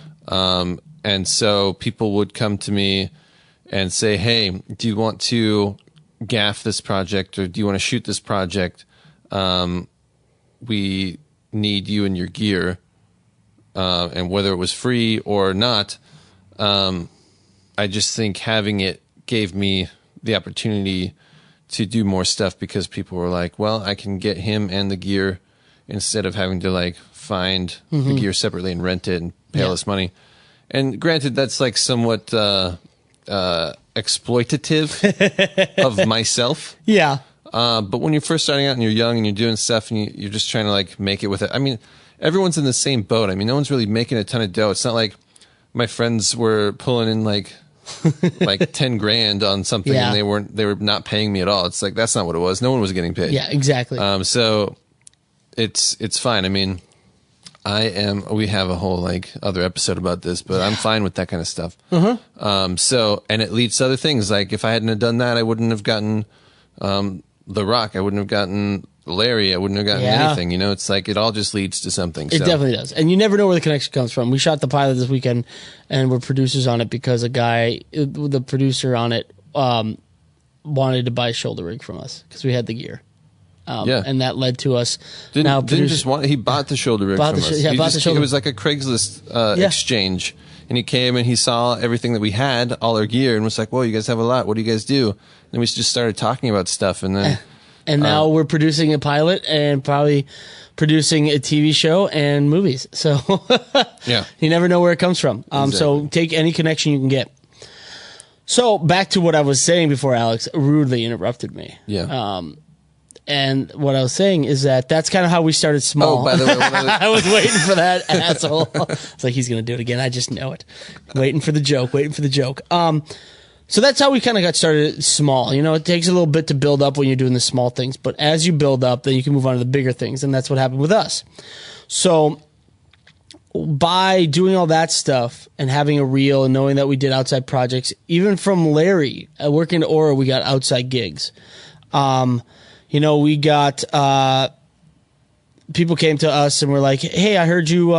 And so people would come to me and say, hey, do you want to gaff this project, or do you want to shoot this project? We need you and your gear. And whether it was free or not, I just think having it gave me the opportunity to do more stuff, because people were like, well, I can get him and the gear instead of having to like find the gear separately and rent it and pay all this money. And granted, that's like somewhat exploitative of myself. Yeah. But when you're first starting out and you're young and you're doing stuff and you're just trying to like make it with it. I mean, everyone's in the same boat. I mean, no one's really making a ton of dough. It's not like my friends were pulling in like 10 grand on something and they were not paying me at all. It's like, that's not what it was. No one was getting paid. Yeah, exactly. So it's fine. I mean, we have a whole like other episode about this, but I'm fine with that kind of stuff. So, and it leads to other things. Like if I hadn't have done that, I wouldn't have gotten, The Rock. I wouldn't have gotten Larry. I wouldn't have gotten anything. You know, it's like it all just leads to something. It definitely does. And you never know where the connection comes from. We shot the pilot this weekend and we're producers on it because the producer on it, wanted to buy a shoulder rig from us because we had the gear. And that led to us he bought the shoulder rig from us. It was like a Craigslist exchange. And he came and he saw everything that we had, all our gear, and was like, whoa, you guys have a lot. What do you guys do? And we just started talking about stuff. And then, and now we're producing a pilot and probably producing a TV show and movies. So you never know where it comes from. Exactly. So take any connection you can get. So back to what I was saying before Alex rudely interrupted me. Yeah. And what I was saying is that's kind of how we started small. Oh, by the way, I was waiting for that asshole. It's like, he's going to do it again. I just know it. Waiting for the joke. So that's how we kind of got started small. You know, it takes a little bit to build up when you're doing the small things, but as you build up, then you can move on to the bigger things. And that's what happened with us. So by doing all that stuff and having a reel and knowing that we did outside projects, even from Larry, working at Aura, we got outside gigs. You know, we got, people came to us and were like, hey, I heard you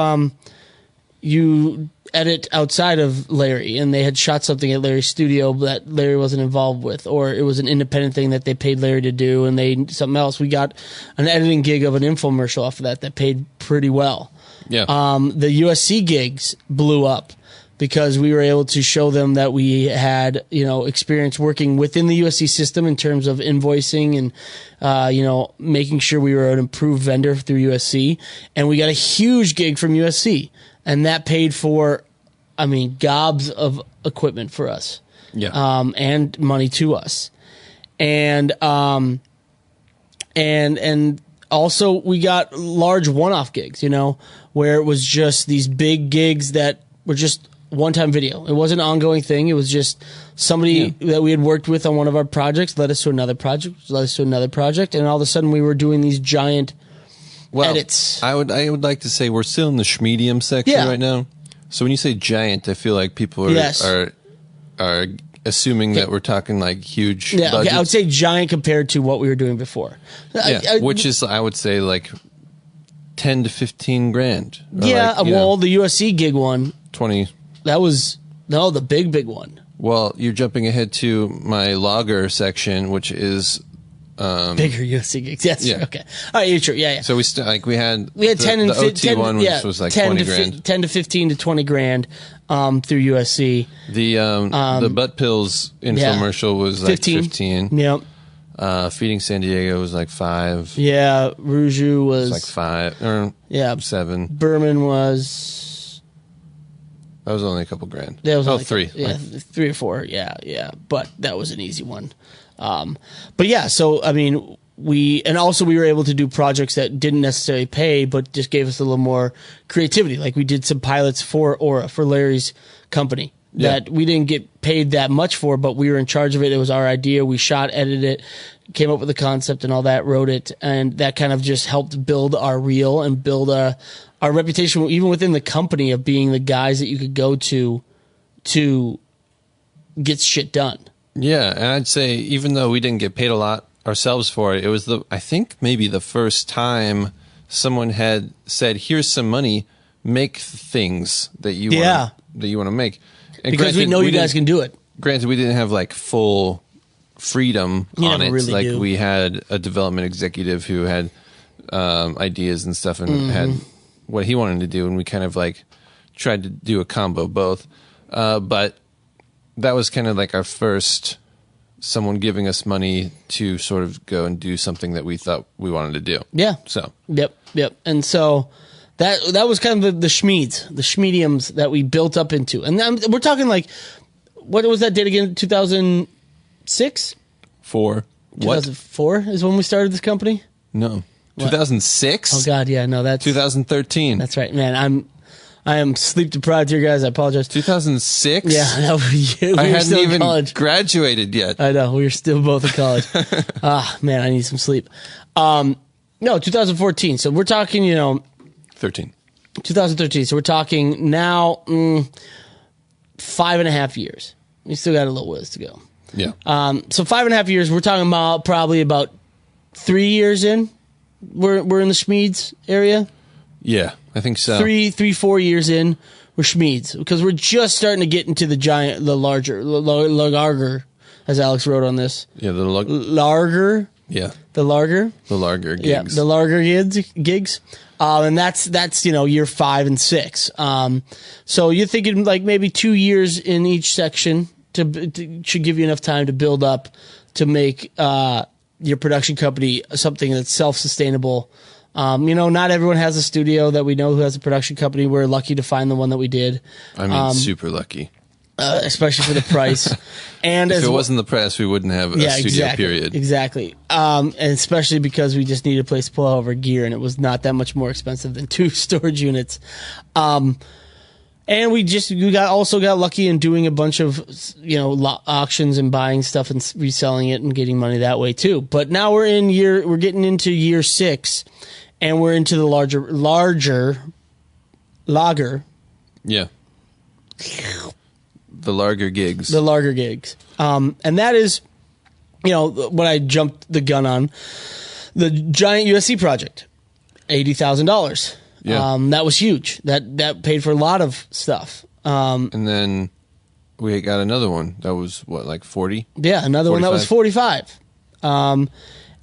edit outside of Larry, and they had shot something at Larry's studio that Larry wasn't involved with, or it was an independent thing that they paid Larry to do, and they something else. We got an editing gig of an infomercial off of that paid pretty well. Yeah. The USC gigs blew up because we were able to show them that we had, experience working within the USC system in terms of invoicing and, making sure we were an approved vendor through USC. And we got a huge gig from USC, and that paid for, gobs of equipment for us. Yeah. And money to us. And also we got large one-off gigs, where it was just these big gigs that were just one-time video. It wasn't an ongoing thing. It was just somebody that we had worked with on one of our projects led us to another project, and all of a sudden we were doing these giant edits. I would like to say we're still in the schmedium section right now. So when you say giant, I feel like people are assuming that we're talking like huge budgets. Okay, I would say giant compared to what we were doing before. Which is, I would say, like 10 to 15 grand. Yeah, the USC gig one, 20. That was the big one. Well, you're jumping ahead to my logger section, which is bigger USC gigs. Yes. Yeah. Okay. All right. You're true. Yeah. So we had 10 and the OT one, which was like 20 grand. 10 to 15 to 20 grand through USC. The butt pills infomercial was like 15. Yep. Feeding San Diego was like 5. Yeah. Ruju was like 5 or 7. Berman was. That was only a couple grand. That was only 3. Yeah, 3 or 4. Yeah. But that was an easy one. But yeah, so we were able to do projects that didn't necessarily pay, but just gave us a little more creativity. Like we did some pilots for Aura, for Larry's company, that we didn't get paid that much for, but we were in charge of it. It was our idea. We shot, edited it, came up with the concept and all that, wrote it, and that kind of just helped build our reel and build our reputation, even within the company, of being the guys that you could go to get shit done. Yeah, and I'd say even though we didn't get paid a lot ourselves for it, it was I think maybe the first time someone had said, "Here's some money, make things that you want to make." And because we know you guys can do it. Granted, we didn't have like full freedom on it. Really do. We had a development executive who had ideas and stuff and had what he wanted to do, and we kind of like tried to do a combo both. But that was kind of like our first someone giving us money to sort of go and do something that we thought we wanted to do. Yeah. So. Yep. And so that was kind of the schmediums that we built up into. And we're talking like, what was that date again? 2006? 4. 2004 is when we started this company? No. 2006? Oh God, yeah, no, that's 2013. That's right, man. I am sleep deprived here, guys. I apologize. 2006? Yeah, no, I hadn't even graduated yet. I know, we were still both in college. Man, I need some sleep. No, 2014. So we're talking, 13. 2013. So we're talking now 5.5 years. We still got a little ways to go. Yeah. So 5.5 years. We're talking about probably about 3 years in. We're in the Schmeeds area. Yeah, I think so. 4 years in, we're Schmeeds, because we're just starting to get into the larger, as Alex wrote on this. Yeah, larger. Yeah. The larger gigs. Yeah, the larger gigs. And that's year 5 and 6. So you're thinking like maybe 2 years in each section should give you enough time to build up to make your production company something that's self-sustainable. Not everyone has a studio that we know who has a production company. We're lucky to find the one that we did. I mean, super lucky. Especially for the price. And if it wasn't the price, we wouldn't have a studio, period. Exactly. And especially because we just needed a place to pull over gear, and it was not that much more expensive than 2 storage units. And we also got lucky in doing a bunch of, auctions and buying stuff and reselling it and getting money that way too. But now we're getting into year 6, and we're into the larger lager. Yeah. The larger gigs. And that is, what I jumped the gun on, the giant USC project, $80,000. Yeah. That was huge. That paid for a lot of stuff. And then we got another one that was what, like 40? Yeah, another 45? One that was 45.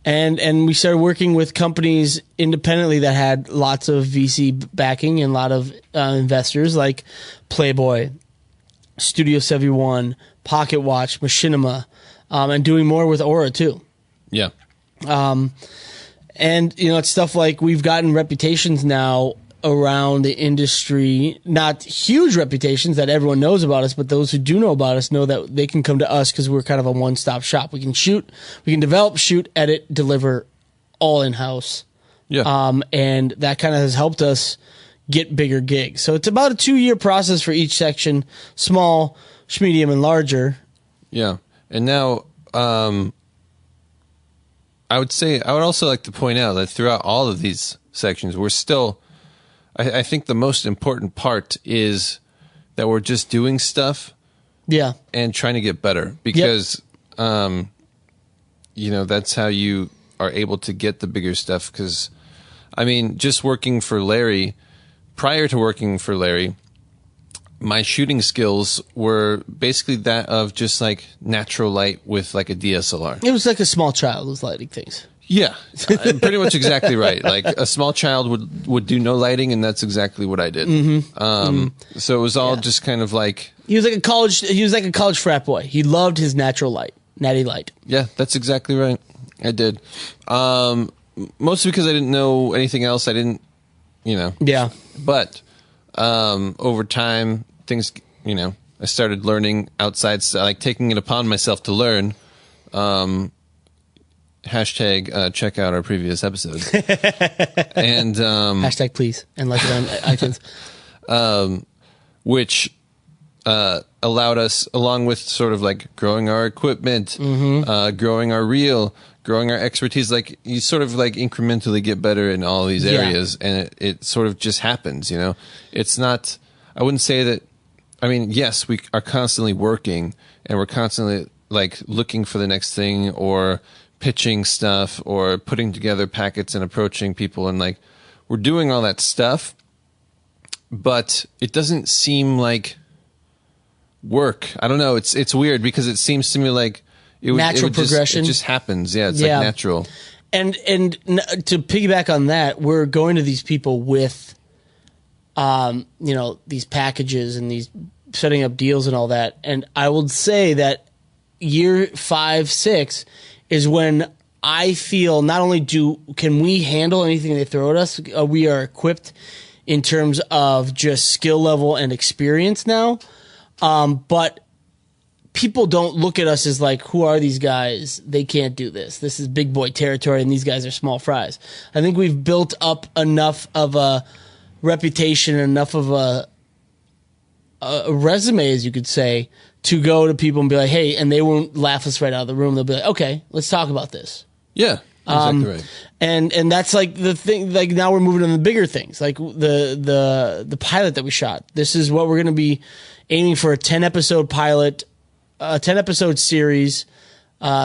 And we started working with companies independently that had lots of VC backing and a lot of investors like Playboy, Studio 71, Pocket Watch, Machinima, and doing more with Aura too. Yeah. And, it's stuff like we've gotten reputations now around the industry, not huge reputations that everyone knows about us, but those who do know about us know that they can come to us because we're kind of a one-stop shop. We can shoot, we can develop, shoot, edit, deliver, all in-house. Yeah. And that kind of has helped us get bigger gigs. So it's about a 2-year process for each section, small, medium, and larger. Yeah. And now, I would also like to point out that throughout all of these sections, we're still, I think the most important part is that we're just doing stuff. Yeah. And trying to get better because, that's how you are able to get the bigger stuff. Because, just working for Larry, prior to working for Larry, my shooting skills were basically that of just like natural light with like a DSLR. It was like a small child was lighting things. Yeah, pretty much exactly right. Like a small child would do no lighting, and that's exactly what I did. So it was all just kind of like he was like a college frat boy. He loved his natural light, natty light. Yeah, that's exactly right. I did. Mostly because I didn't know anything else. I didn't, Yeah. But over time, things, I started learning outside, like taking it upon myself to learn. Hashtag check out our previous episode. And hashtag please and like it on iTunes. Which allowed us, along with sort of like growing our equipment, growing our reel, growing our expertise, like you sort of like incrementally get better in all these areas, and it sort of just happens, It's not, I wouldn't say that, yes, we are constantly working and we're constantly like looking for the next thing or pitching stuff or putting together packets and approaching people, and like we're doing all that stuff, but it doesn't seem like work. I don't know. It's weird because it seems to me like natural progression. It just happens. Yeah, it's like natural. And to piggyback on that, we're going to these people with, these packages and these setting up deals and all that. And I would say that year 5, 6 is when I feel not only can we handle anything they throw at us, we are equipped in terms of just skill level and experience now. But people don't look at us as like, who are these guys? They can't do this. This is big boy territory, and these guys are small fries. I think we've built up enough of a reputation, enough of a resume, as you could say, to go to people and be like, hey, and they won't laugh us right out of the room. They'll be like, okay, let's talk about this. Yeah, exactly right. And that's like the thing. Like now we're moving on the bigger things, like the pilot that we shot. This is what we're going to be aiming for: a 10-episode pilot, a 10-episode series,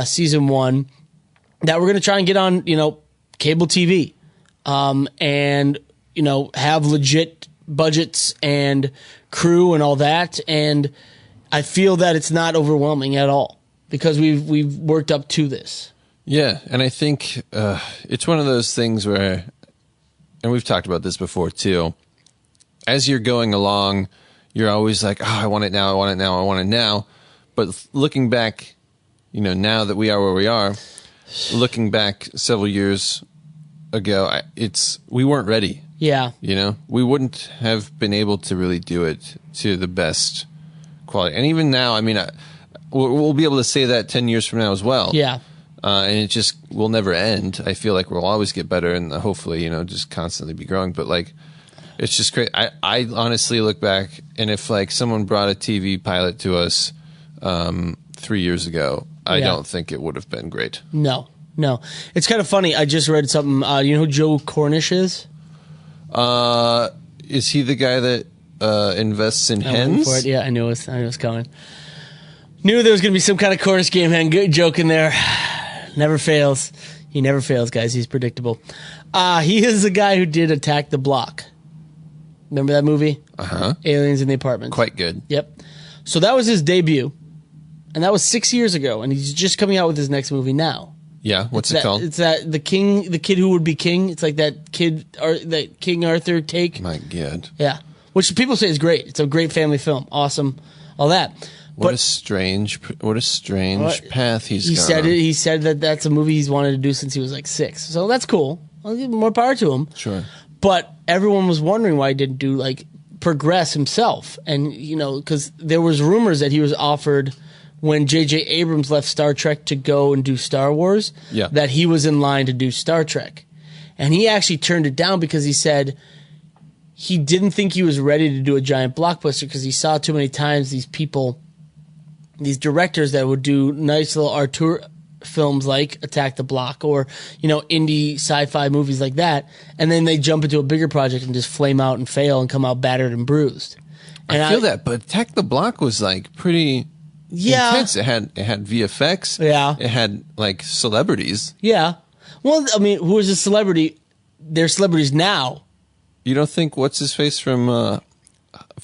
season 1 that we're going to try and get on, cable TV, and have legit budgets and crew and all that. And I feel that it's not overwhelming at all because we've worked up to this. Yeah, and I think it's one of those things where, and we've talked about this before too, as you're going along, you're always like, oh, I want it now, I want it now, I want it now. But looking back, now that we are where we are, looking back several years ago, we weren't ready. Yeah. We wouldn't have been able to really do it to the best quality. And even now, we'll be able to say that 10 years from now as well. Yeah. And it just will never end. I feel like we'll always get better and hopefully, just constantly be growing. But like, it's just great. I honestly look back, and if like someone brought a TV pilot to us 3 years ago, I don't think it would have been great. No. It's kind of funny. I just read something. You know who Joe Cornish is? Is he the guy that invests in hens? For it. Yeah, I knew it was coming. Knew there was going to be some kind of Cornish game hen joke in there. Never fails. He never fails, guys. He's predictable. He is the guy who did Attack the Block Remember that movie? Aliens in the Apartments. Quite good. Yep. So that was his debut, and that was 6 years ago, and he's just coming out with his next movie now. Yeah, what's it called? It's the kid who would be king. It's like that King Arthur take. My God. Yeah, which people say is great. It's a great family film. Awesome, all that. What a strange path he's gone. He said that that's a movie he's wanted to do since he was like 6. So that's cool. I'll give more power to him. Sure. But everyone was wondering why he didn't do like progress himself, and because there was rumors that he was offered when J.J. Abrams left Star Trek to go and do Star Wars. Yeah. That he was in line to do Star Trek, and he actually turned it down because he said he didn't think he was ready to do a giant blockbuster because he saw too many times these directors that would do nice little auteur films like Attack the Block or indie sci-fi movies like that, and then they jump into a bigger project and just flame out and fail and come out battered and bruised. And I feel that, but Attack the Block was like pretty intense. It had VFX. Yeah. It had like celebrities. Yeah. Well, I mean, who is a celebrity? They're celebrities now. You don't think what's his face from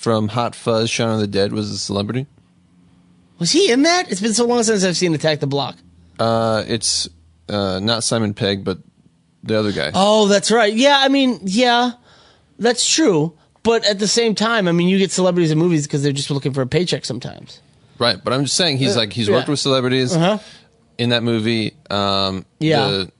Hot Fuzz, Shaun of the Dead was a celebrity? Was he in that? It's been so long since I've seen Attack the Block. It's not Simon Pegg, but the other guy. Oh, that's right. Yeah, I mean, yeah, that's true. But at the same time, I mean, you get celebrities in movies because they're just looking for a paycheck sometimes. Right, but I'm just saying he's worked with celebrities in that movie. The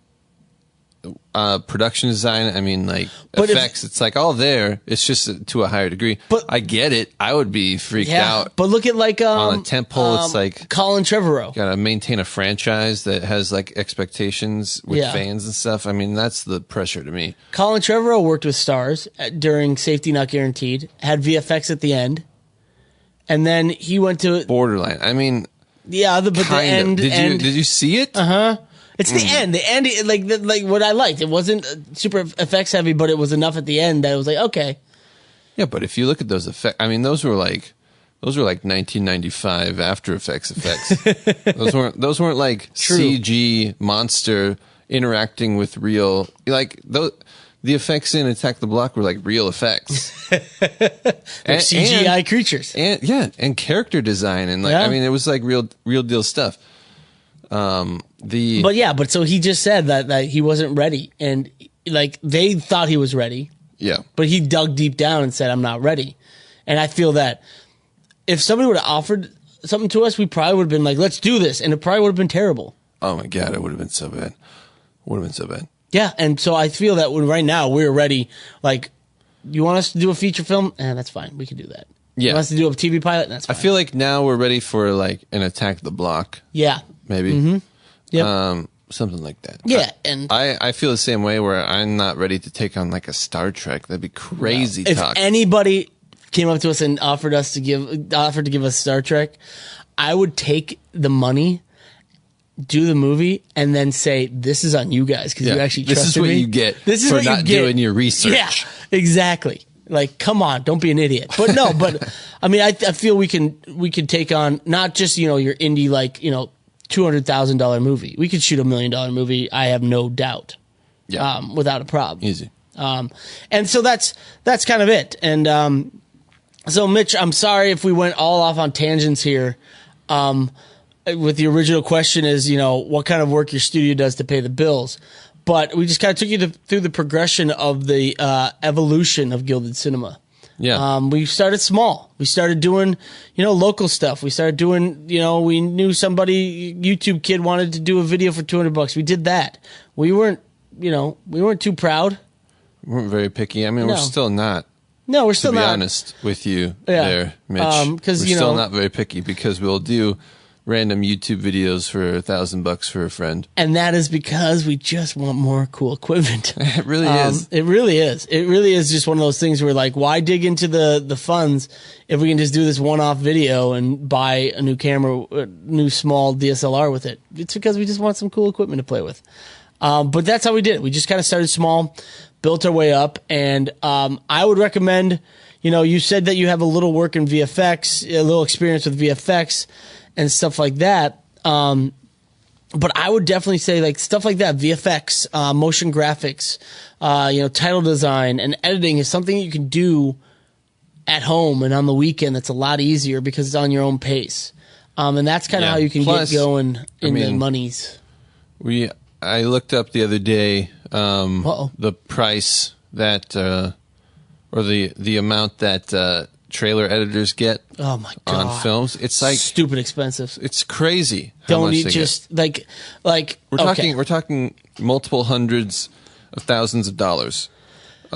production design, I mean, like effects, it's like all there. It's just to a higher degree. But I get it. I would be freaked out. But look at like on a tentpole, it's like Colin Trevorrow. Got to maintain a franchise that has like expectations with fans and stuff. I mean, that's the pressure to me. Colin Trevorrow worked with stars during Safety Not Guaranteed. Had VFX at the end, and then he went to Borderline. I mean, the end. Did you see it? It's the end. The end, like what I liked. It wasn't super effects heavy, but it was enough at the end that it was like, okay. Yeah, but if you look at those effects, I mean, those were like 1995 After Effects effects. those weren't like True. CG monster interacting with real. Like the effects in Attack the Block were like real effects. and CGI creatures. And character design and I mean, it was like real deal stuff. But so he just said that he wasn't ready, and like they thought he was ready. Yeah. But he dug deep down and said, I'm not ready. And I feel that if somebody would have offered something to us, we probably would have been like, let's do this. And it probably would have been terrible. Oh my God, it would have been so bad. Yeah. And so I feel that right now we're ready. Like, you want us to do a feature film? That's fine. We can do that. Yeah. You want us to do a TV pilot? That's fine. I feel like now we're ready for like an Attack the Block. Yeah. Maybe. Mm-hmm. Yep. Something like that. Yeah. I feel the same way where I'm not ready to take on like a Star Trek. That'd be crazy talk. If anybody came up to us and offered to give us Star Trek, I would take the money, do the movie, and then say, this is on you guys because you actually trusted me. This is what you get for not doing your research. Yeah, exactly. Like, come on, don't be an idiot. But no, I mean, I feel we can take on not just, your indie, like, $200,000 movie. We could shoot $1 million movie. I have no doubt. Yeah. Without a problem. Easy. And so that's kind of it. And, so Mitch, I'm sorry if we went all off on tangents here. With the original question is, what kind of work your studio does to pay the bills. But we just kind of took you through the progression of the evolution of Gilded Cinema. Yeah. We started small. We started doing, local stuff. We started doing, we knew somebody, YouTube kid wanted to do a video for $200. We did that. We weren't too proud. We weren't very picky. I mean, we're still not. No, we're still not. To be honest with you there, Mitch. We're still not very picky because we'll do random YouTube videos for $1,000 for a friend. And that is because we just want more cool equipment. It really is. It really is. It really is just one of those things where like, why dig into the funds if we can just do this one-off video and buy a new camera, a new small DSLR with it? It's because we just want some cool equipment to play with. But that's how we did it. We just kind of started small, built our way up. And I would recommend, you said that you have a little work in VFX, a little experience with VFX and stuff like that. But I would definitely say like stuff like that, VFX, motion graphics, title design and editing is something you can do at home and on the weekend, that's a lot easier because it's on your own pace. And that's kind of how you can get going in the monies. I looked up the other day the price that or the amount that trailer editors get on films. It's like stupid expensive. It's crazy. Don't eat just get. like we're talking multiple hundreds of thousands of dollars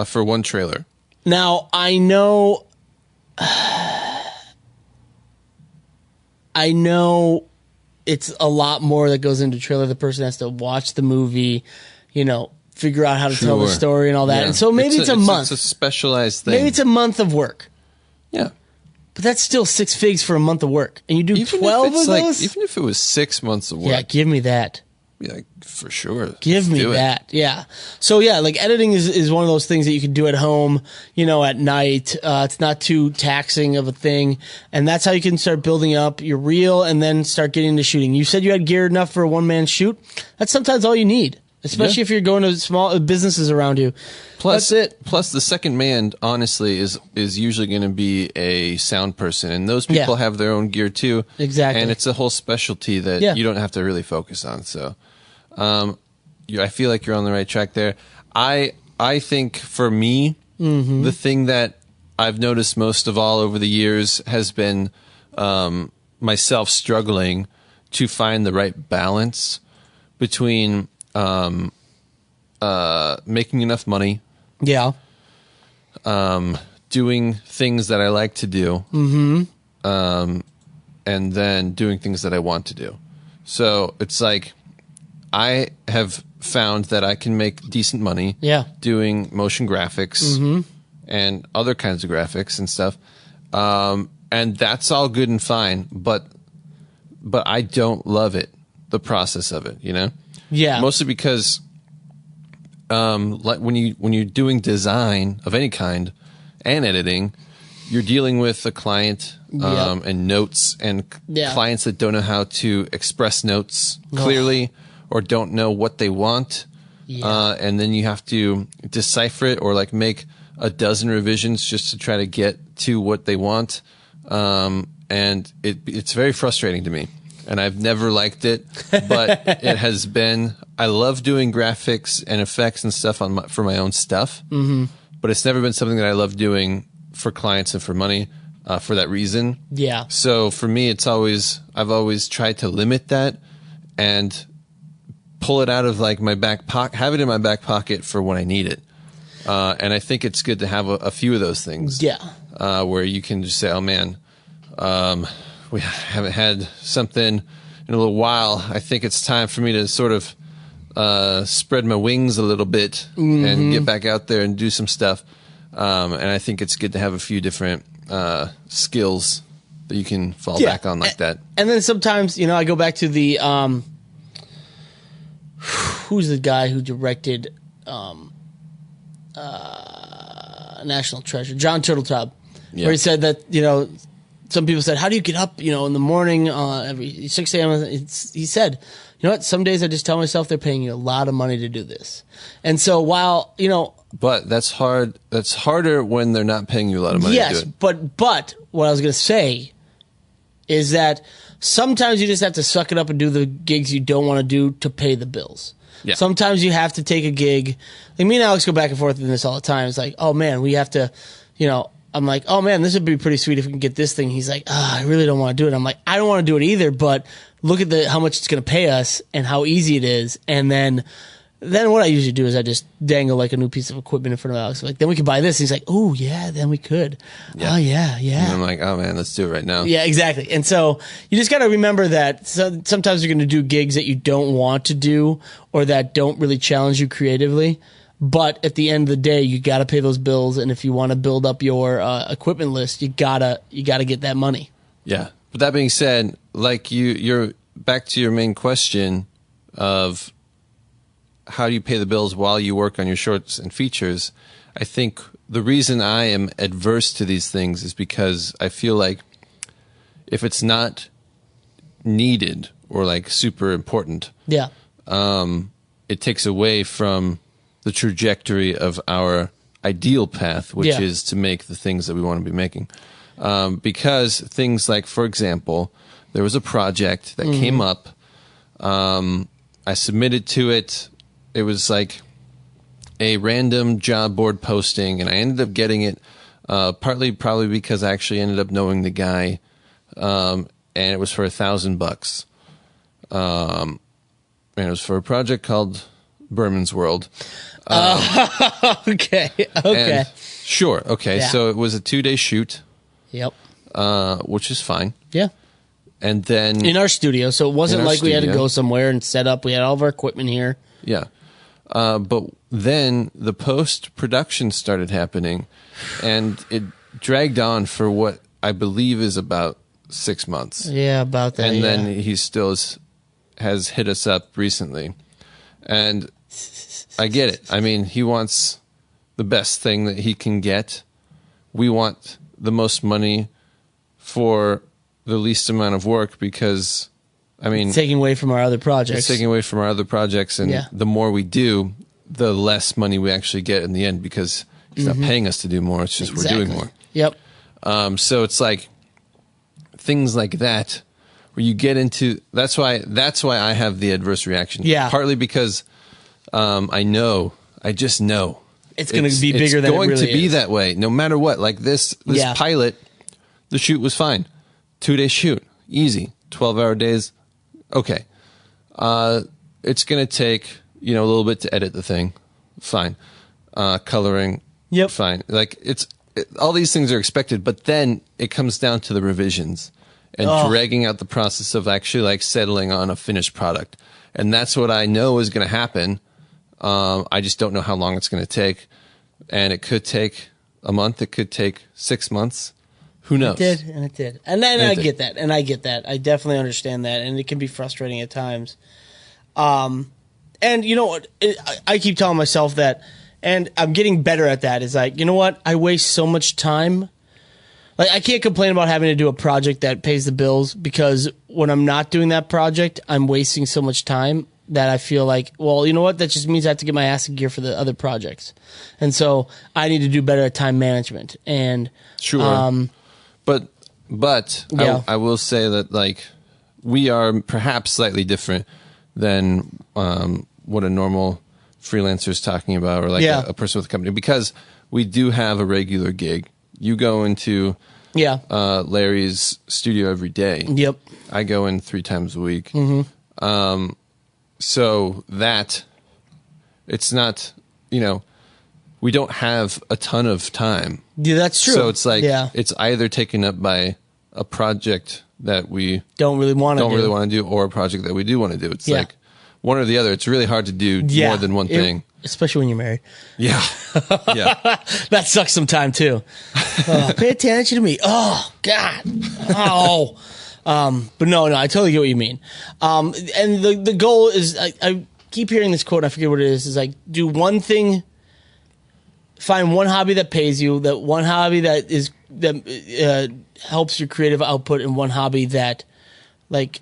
for one trailer. Now I know it's a lot more that goes into trailer. The person has to watch the movie, figure out how to tell the story and all that. Yeah. And so maybe it's a month. It's a specialized thing. Maybe it's a month of work. Yeah. But that's still 6 figs for a month of work. And you do 12 of those? Even if it was 6 months of work. Yeah, give me that. Yeah, for sure. Give me that. Yeah. So yeah, like editing is one of those things that you can do at home, at night. It's not too taxing of a thing. And that's how you can start building up your reel and then start getting into shooting. You said you had gear enough for a one-man shoot. That's sometimes all you need. Especially if you're going to small businesses around you. Plus, that's it. Plus, the second man, honestly, is usually going to be a sound person, and those people have their own gear too. Exactly, and it's a whole specialty that you don't have to really focus on. So, I feel like you're on the right track there. I think for me, the thing that I've noticed most of all over the years has been myself struggling to find the right balance between making enough money, doing things that I like to do, and then doing things that I want to do. So it's like I have found that I can make decent money doing motion graphics and other kinds of graphics and stuff, and that's all good and fine, but I don't love it, the process of it, Yeah, mostly because, like when you're doing design of any kind and editing, you're dealing with a client and notes and clients that don't know how to express notes clearly or don't know what they want, and then you have to decipher it or like make a dozen revisions just to try to get to what they want, and it's very frustrating to me. And I've never liked it, but it has been. I love doing graphics and effects and stuff for my own stuff, but it's never been something that I love doing for clients and for money for that reason. Yeah. So for me, I've always tried to limit that and pull it out of like my back pocket, have it in my back pocket for when I need it. And I think it's good to have a few of those things. Yeah. Where you can just say, "Oh man. We haven't had something in a little while. I think it's time for me to sort of spread my wings a little bit and get back out there and do some stuff." And I think it's good to have a few different skills that you can fall back on like that. And then sometimes, I go back to the who's the guy who directed National Treasure? John Turteltaub, where he said that, some people said, "How do you get up, in the morning every 6 a.m.?" He said, "You know what? Some days I just tell myself they're paying you a lot of money to do this." And so while, But that's hard. That's harder when they're not paying you a lot of money to do it. But what I was going to say is that sometimes you just have to suck it up and do the gigs you don't want to do to pay the bills. Yeah. Sometimes you have to take a gig. Like me and Alex go back and forth in this all the time. It's like, "Oh man, we have to, I'm like, "Oh man, this would be pretty sweet if we can get this thing." He's like, "I really don't want to do it." I'm like, "I don't want to do it either, but look at how much it's going to pay us and how easy it is." And then what I usually do is I just dangle like a new piece of equipment in front of Alex. Like, "Then we could buy this." And he's like, "Oh yeah, then we could." Yeah. "Oh yeah." And I'm like, "Oh man, let's do it right now." Yeah, exactly. And so you just got to remember that sometimes you're going to do gigs that you don't want to do or that don't really challenge you creatively. But at the end of the day, you got to pay those bills, and if you want to build up your equipment list, you gotta get that money. Yeah. But that being said, like you're back to your main question of how do you pay the bills while you work on your shorts and features? I think the reason I am adverse to these things is because I feel like if it's not needed or like super important, it takes away from the trajectory of our ideal path, which Yeah. is to make the things that we want to be making. Because things like, for example, there was a project that came up. I submitted to it. It was like a random job board posting, and I ended up getting it partly probably because I actually ended up knowing the guy, and it was for $1,000. And it was for a project called Berman's World. Okay. And sure. Okay. Yeah. So it was a 2-day shoot, Yep. which is fine. Yeah. And then In our studio, so it wasn't In our like we had to studio. go somewhere and set up. We had all of our equipment here. yeah. But then the post-production started happening, and it dragged on for what I believe is about 6 months. Yeah, about that. And yeah. then he still has hit us up recently. And I get it. I mean, he wants the best thing that he can get. We want the most money for the least amount of work because, I mean, taking away from our other projects. it's taking away from our other projects. And Yeah. the more we do, the less money we actually get in the end because he's not paying us to do more. It's just we're doing more. Yep. So it's like things like that where you get into. That's why I have the adverse reaction. Yeah. Partly because I just know It's going to be bigger than it going really to be is. that way no matter what. Like this Yeah. pilot, the shoot was fine. 2-day shoot, easy. 12-hour days, okay. It's going to take a little bit to edit the thing, fine. Coloring, Yep. fine. Like all these things are expected, but then it comes down to the revisions and dragging out the process of actually like settling on a finished product. And that's what I know is going to happen. I just don't know how long it's going to take. And it could take a month. It could take 6 months. Who knows? It did. And then I get that. And I get that. I definitely understand that. And it can be frustrating at times. And you know what? I keep telling myself that, and I'm getting better at that, is like, you know what? I waste so much time. Like, I can't complain about having to do a project that pays the bills because when I'm not doing that project, I'm wasting so much time that I feel like, well, you know what? That just means I have to get my ass in gear for the other projects. And so I need to do better at time management. And Sure. But Yeah. I will say that like we are perhaps slightly different than what a normal freelancer is talking about or like Yeah. a person with a company because we do have a regular gig. You go into yeah. Larry's studio every day. Yep. I go in 3 times a week. Mm-hmm. So that it's not, we don't have a ton of time. Yeah, that's true. So it's like yeah. it's either taken up by a project that we Don't really want to really want to do or a project that we do want to do. It's Yeah. like one or the other. It's really hard to do more than one thing. Especially when you're married. Yeah. Yeah. That sucks some time too. Pay attention to me. Oh God. Oh. But no, I totally get what you mean. And the goal is, I keep hearing this quote. I forget what it is like, do one thing, find one hobby that pays you, that one hobby that helps your creative output, and one hobby that like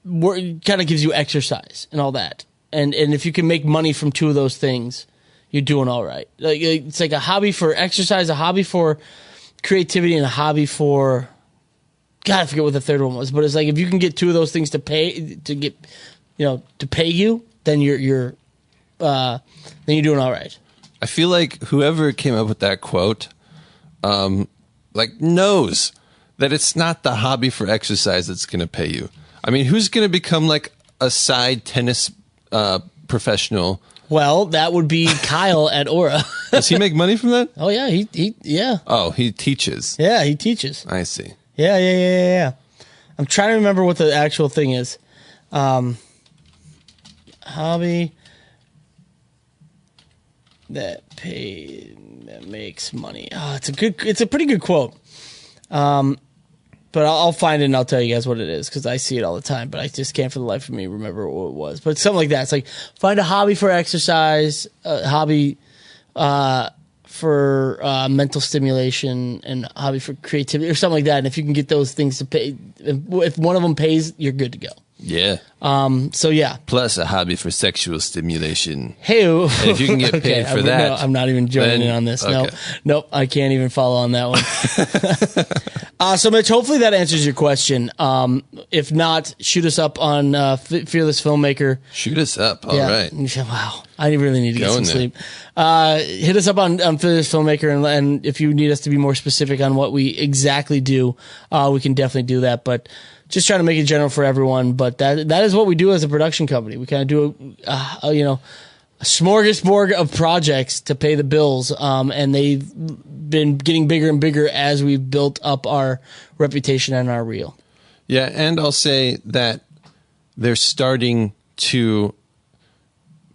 kind of gives you exercise and all that. And if you can make money from 2 of those things, you're doing all right. Like it's like a hobby for exercise, a hobby for creativity, and a hobby for, God, I forget what the third one was. But it's like if you can get 2 of those things to pay you, then you're doing all right. I feel like whoever came up with that quote, knows that it's not the hobby for exercise that's going to pay you. I mean, who's going to become like a side tennis professional? Well, that would be Kyle at Aura. Does he make money from that? Oh yeah, yeah. Oh, he teaches. Yeah, he teaches. I see. Yeah. I'm trying to remember what the actual thing is. Hobby that makes money. Oh, it's a pretty good quote. But I'll find it and I'll tell you guys what it is because I see it all the time, but I just can't for the life of me remember what it was. But it's something like that. It's like find a hobby for exercise, a hobby for mental stimulation, and a hobby for creativity or something like that. And if you can get those things to pay, if one of them pays, you're good to go. Yeah. So yeah. Plus a hobby for sexual stimulation. Hey, And if you can get paid for that, no, I'm not even joining then- in on this. okay. Nope, I can't even follow on that one. So Mitch, hopefully that answers your question. If not, shoot us up on Fearless Filmmaker. Shoot us up. All right. Wow, I really need to get Go some in there. sleep. Hit us up on Fearless Filmmaker, and if you need us to be more specific on what we exactly do, we can definitely do that. But just trying to make it general for everyone. But that is what we do as a production company. We kind of do a smorgasbord of projects to pay the bills, and they've been getting bigger and bigger as we've built up our reputation and our reel. Yeah, and I'll say that they're starting to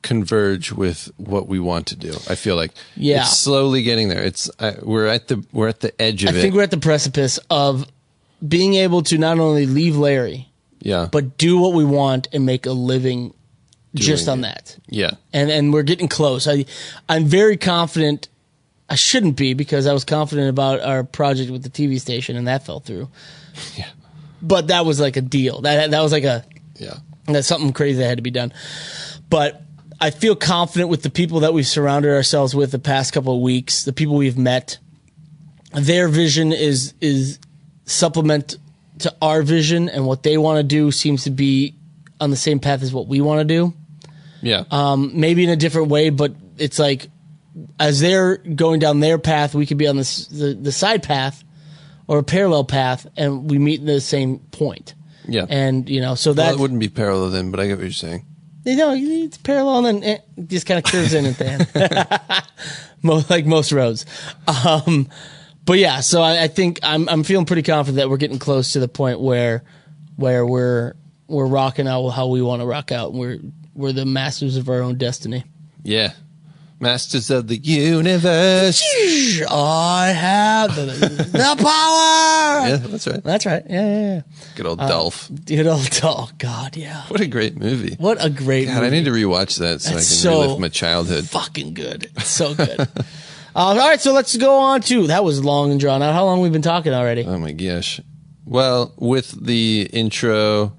converge with what we want to do. I feel like it's slowly getting there. It's we're at the edge of it. I think we're at the precipice of being able to not only leave Larry, but do what we want and make a living just on that. Yeah. And we're getting close. I'm very confident. I shouldn't be, because I was confident about our project with the TV station and that fell through. Yeah. But that was like a deal. That was like that's something crazy that had to be done. But I feel confident with the people that we've surrounded ourselves with the past couple of weeks, the people we've met. Their vision is supplement to our vision, and what they want to do seems to be on the same path as what we want to do. Yeah. Maybe in a different way, but it's like as they're going down their path, we could be on the side path or a parallel path, and we meet in the same point. Yeah. And, so that it wouldn't be parallel then, but I get what you're saying. It's parallel, and then it just kind of curves in at the end. Like most roads. But yeah, so I think I'm feeling pretty confident that we're getting close to the point where we're rocking out how we want to rock out. We're the masters of our own destiny. Yeah. Masters of the universe. I have the power. Yeah, that's right. That's right. Yeah. Good old Dolph. Good old Dolph. God, yeah. What a great movie. What a great movie. I need to rewatch that so That's I can relive my childhood. Fucking good. It's so good. All right, so let's go on to, that was long and drawn out. How long have we been talking already? Oh my gosh. Well, with the intro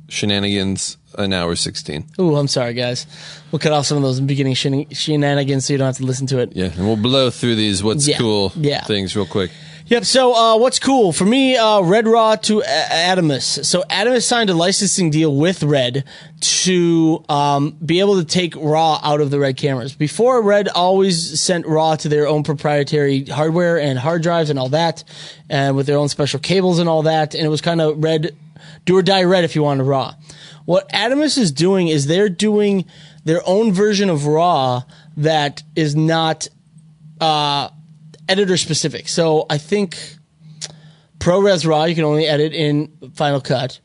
shenanigans, an hour 16. Ooh, I'm sorry, guys. We'll cut off some of those beginning shenanigans so you don't have to listen to it. Yeah, and we'll blow through these what's cool things real quick. Yep, so what's cool? For me, Red Raw to Adamus. So Adamus signed a licensing deal with Red to be able to take RAW out of the Red cameras. Before, Red always sent RAW to their own proprietary hardware and hard drives and all that, and with their own special cables and all that, and it was kind of Red, do or die Red if you wanted RAW. What Adamus is doing is they're doing their own version of RAW that is not editor specific. So I think ProRes RAW you can only edit in Final Cut.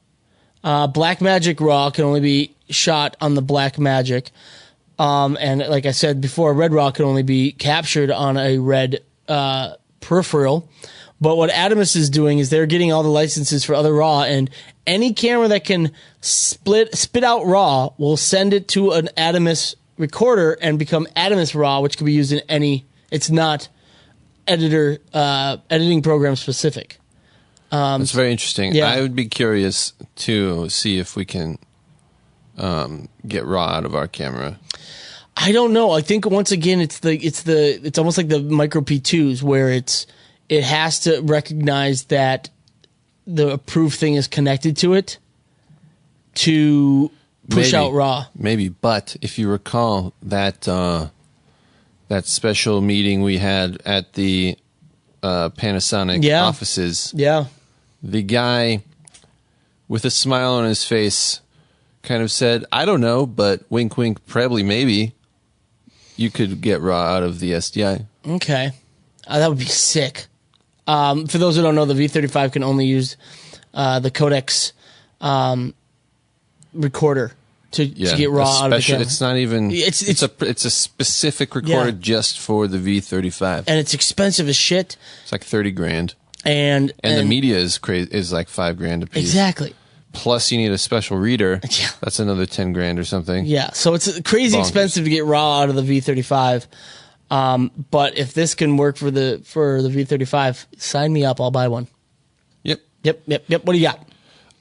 Blackmagic RAW can only be shot on the Blackmagic. And like I said before, Red RAW can only be captured on a Red peripheral. But what Adamus is doing is they're getting all the licenses for other RAW, and any camera that can spit out RAW will send it to an Adamus recorder and become Adamus RAW, which can be used in any. It's not editing program specific. That's very interesting. Yeah. I would be curious to see if we can get RAW out of our camera. I don't know. I think once again it's almost like the micro P2s where it has to recognize that the approved thing is connected to it to push out RAW. Maybe, but if you recall that that special meeting we had at the Panasonic offices, the guy with a smile on his face kind of said, "I don't know, but wink, wink, probably, maybe you could get RAW out of the SDI." Okay, that would be sick. For those who don't know, the V35 can only use the codecs recorder to get RAW out of the camera. It's not even. It's a specific recorder just for the V35, and it's expensive as shit. It's like $30,000, and the media is like $5,000 a piece. Exactly. Plus, you need a special reader. Yeah. That's another $10,000 or something. Yeah, so it's crazy expensive to get RAW out of the V35. But if this can work for the V35, sign me up. I'll buy one. Yep. What do you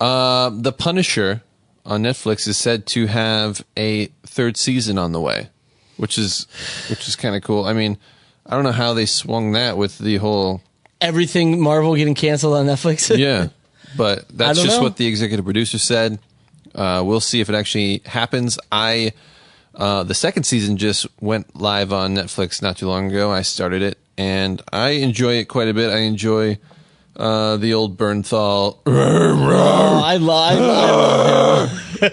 got? The Punisher on Netflix is said to have a third season on the way, which is kind of cool. I mean, I don't know how they swung that with the whole everything Marvel getting canceled on Netflix. Yeah, but that's just know. what the executive producer said. We'll see if it actually happens. The second season just went live on Netflix not too long ago. I started it, and I enjoy it quite a bit. I enjoy the old Bernthal. Oh, I love him.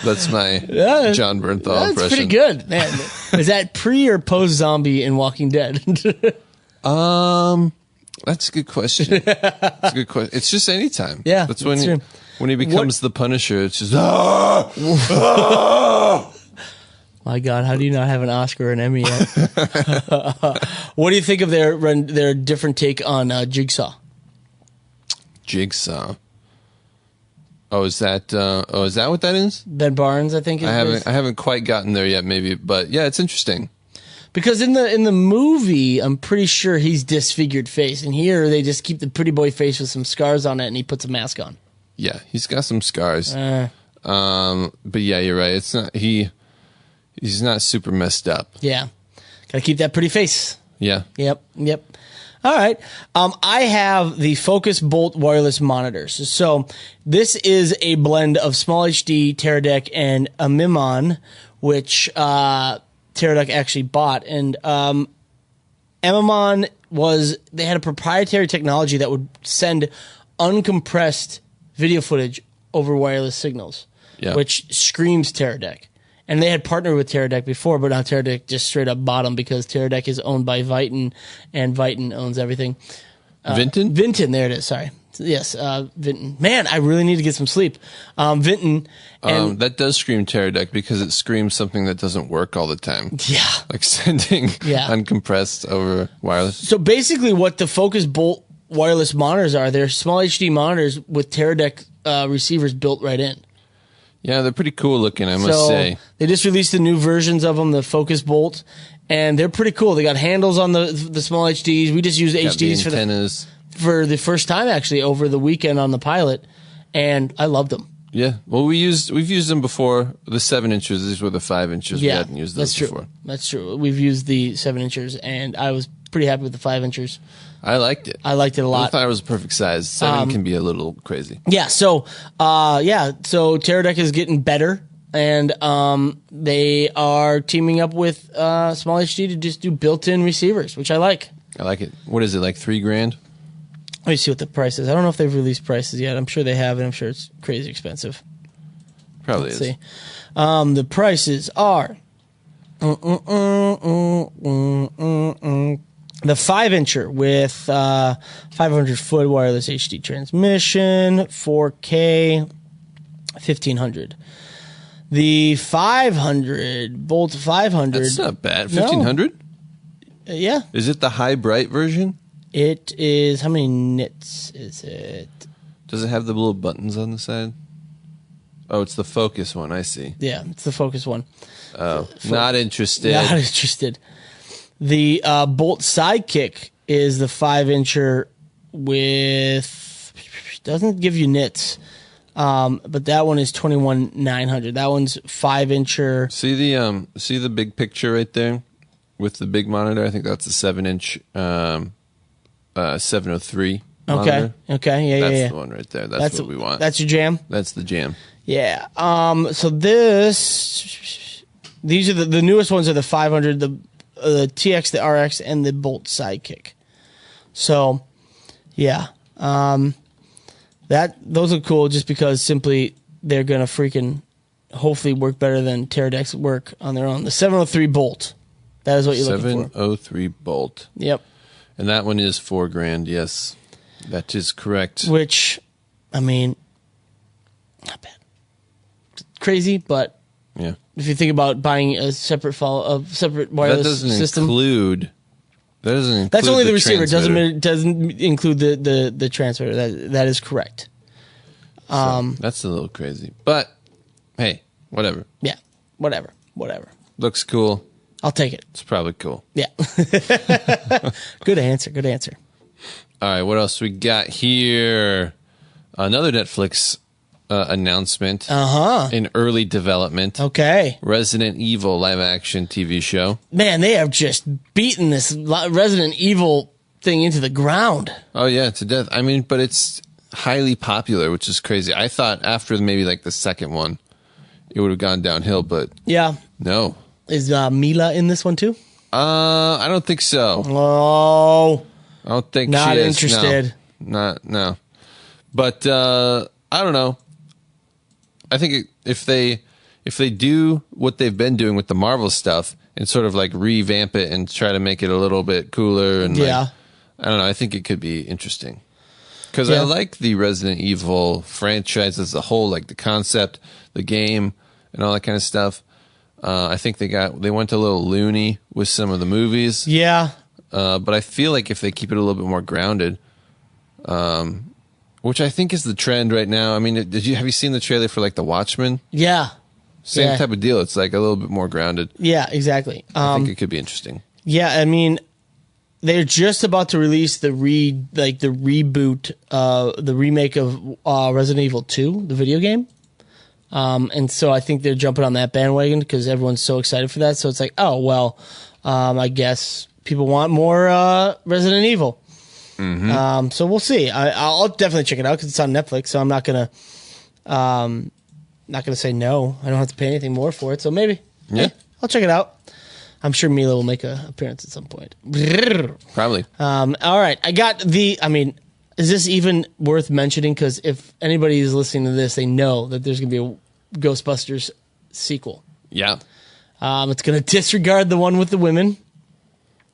That's my John Bernthal That's impression. pretty good, man. Is that pre or post zombie in Walking Dead? That's a good question. That's a good question. It's just anytime. Yeah, that's when true. When he becomes the Punisher. It's just My God, how do you not have an Oscar or an Emmy yet? What do you think of their different take on Jigsaw? Jigsaw. Oh, is that what that is? Ben Barnes, I think. I haven't quite gotten there yet, maybe, but yeah, it's interesting. Because in the movie, I'm pretty sure he's disfigured face, and here they just keep the pretty boy face with some scars on it, and he puts a mask on. Yeah, he's got some scars. But yeah, you're right. It's not he's not super messed up. Yeah, gotta keep that pretty face. Yeah. Yep. All right. I have the Focus Bolt wireless monitors. So this is a blend of Small HD, Teradek, and a Mimon, which Teradek actually bought. And Mimon they had a proprietary technology that would send uncompressed video footage over wireless signals, which screams Teradek. And they had partnered with Teradek before, but now Teradek just straight up bought them because Teradek is owned by Viton, and Viton owns everything. Vinton? Vinton, there it is. Sorry. Yes, Vinton. Man, I really need to get some sleep. Vinton. And That does scream Teradek because it screams something that doesn't work all the time. Yeah. Like sending uncompressed over wireless. So basically what the Focus Bolt wireless monitors are, they're small HD monitors with Teradek receivers built right in. Yeah, they're pretty cool looking, I must say. They just released the new versions of them, the Focus Bolt, and they're pretty cool. They got handles on the small HDs. We just used HDs for the first time, actually, over the weekend on the pilot, and I loved them. Yeah, well, we've used them before. The 7 inches, these were the 5 inches. Yeah, we hadn't used those before. That's true. We've used the 7 inches, and I was pretty happy with the 5 inches. I liked it. I liked it a lot. I thought it was a perfect size. 7 can be a little crazy. Yeah, so Teradek is getting better, and they are teaming up with Small HD to just do built-in receivers, which I like. I like it. What is it, like $3,000? Let me see what the price is. I don't know if they've released prices yet. I'm sure they have, and I'm sure it's crazy expensive. Probably Let's is. see. The prices are the 5-incher with 500-foot wireless HD transmission, 4K, 1,500. The 500 Bolt 500. That's not bad. 1,500? Yeah. Is it the high bright version? It is. How many nits is it? Does it have the little buttons on the side? Oh, it's the Focus one. I see. Yeah, it's the Focus one. Oh, not interested. Not interested. The Bolt Sidekick is the 5-incher with, doesn't give you nits, but that one is 21,900. That one's 5-incher. See the big picture right there with the big monitor. I think that's a 7-inch 703 monitor. Okay, yeah. That's the one right there. That's what we want. That's your jam. That's the jam. Yeah. So these are the newest ones are the 500, the TX, the RX, and the Bolt Sidekick. So, yeah, those are cool just because simply they're gonna freaking hopefully work better than Teradek's work on their own. The 703 Bolt. That is what you're looking for. 703 Bolt. Yep. And that one is $4,000. Yes, that is correct. Which, I mean, not bad. Crazy, but yeah. If you think about buying a separate wireless system, that doesn't include. That's only the receiver. Transmitter. Doesn't include the transmitter. That is correct. So that's a little crazy, but hey, whatever. Yeah, whatever. Looks cool. I'll take it. It's probably cool. Yeah. Good answer. All right, what else we got here? Another Netflix announcement. Uh-huh. In early development. Okay. Resident Evil live action TV show. Man, they have just beaten this Resident Evil thing into the ground. Oh yeah, to death. I mean, but it's highly popular, which is crazy. I thought after maybe like the second one, it would have gone downhill, but yeah, no. Is Mila in this one too? I don't think so. Oh, I don't think not she is. interested. No. But I don't know. I think if they do what they've been doing with the Marvel stuff and sort of like revamp it and try to make it a little bit cooler and yeah, like, I don't know. I think it could be interesting because yeah. I like the Resident Evil franchise as a whole, like the concept, the game, and all that kind of stuff. I think they went a little loony with some of the movies. Yeah. But I feel like if they keep it a little bit more grounded, which I think is the trend right now. I mean, have you seen the trailer for like The Watchmen? Yeah. Same type of deal. It's like a little bit more grounded. Yeah, exactly. I think it could be interesting. Yeah, I mean, they're just about to release the reboot, the remake of Resident Evil 2, the video game. And so I think they're jumping on that bandwagon because everyone's so excited for that. So it's like, oh, well, I guess people want more Resident Evil. Mm-hmm. So we'll see. I'll definitely check it out because it's on Netflix. So I'm not gonna say no. I don't have to pay anything more for it. So maybe, yeah, I'll check it out. I'm sure Mila will make an appearance at some point. Probably. All right, I got is this even worth mentioning? Because if anybody is listening to this, they know that there's going to be a Ghostbusters sequel. Yeah. It's going to disregard the one with the women.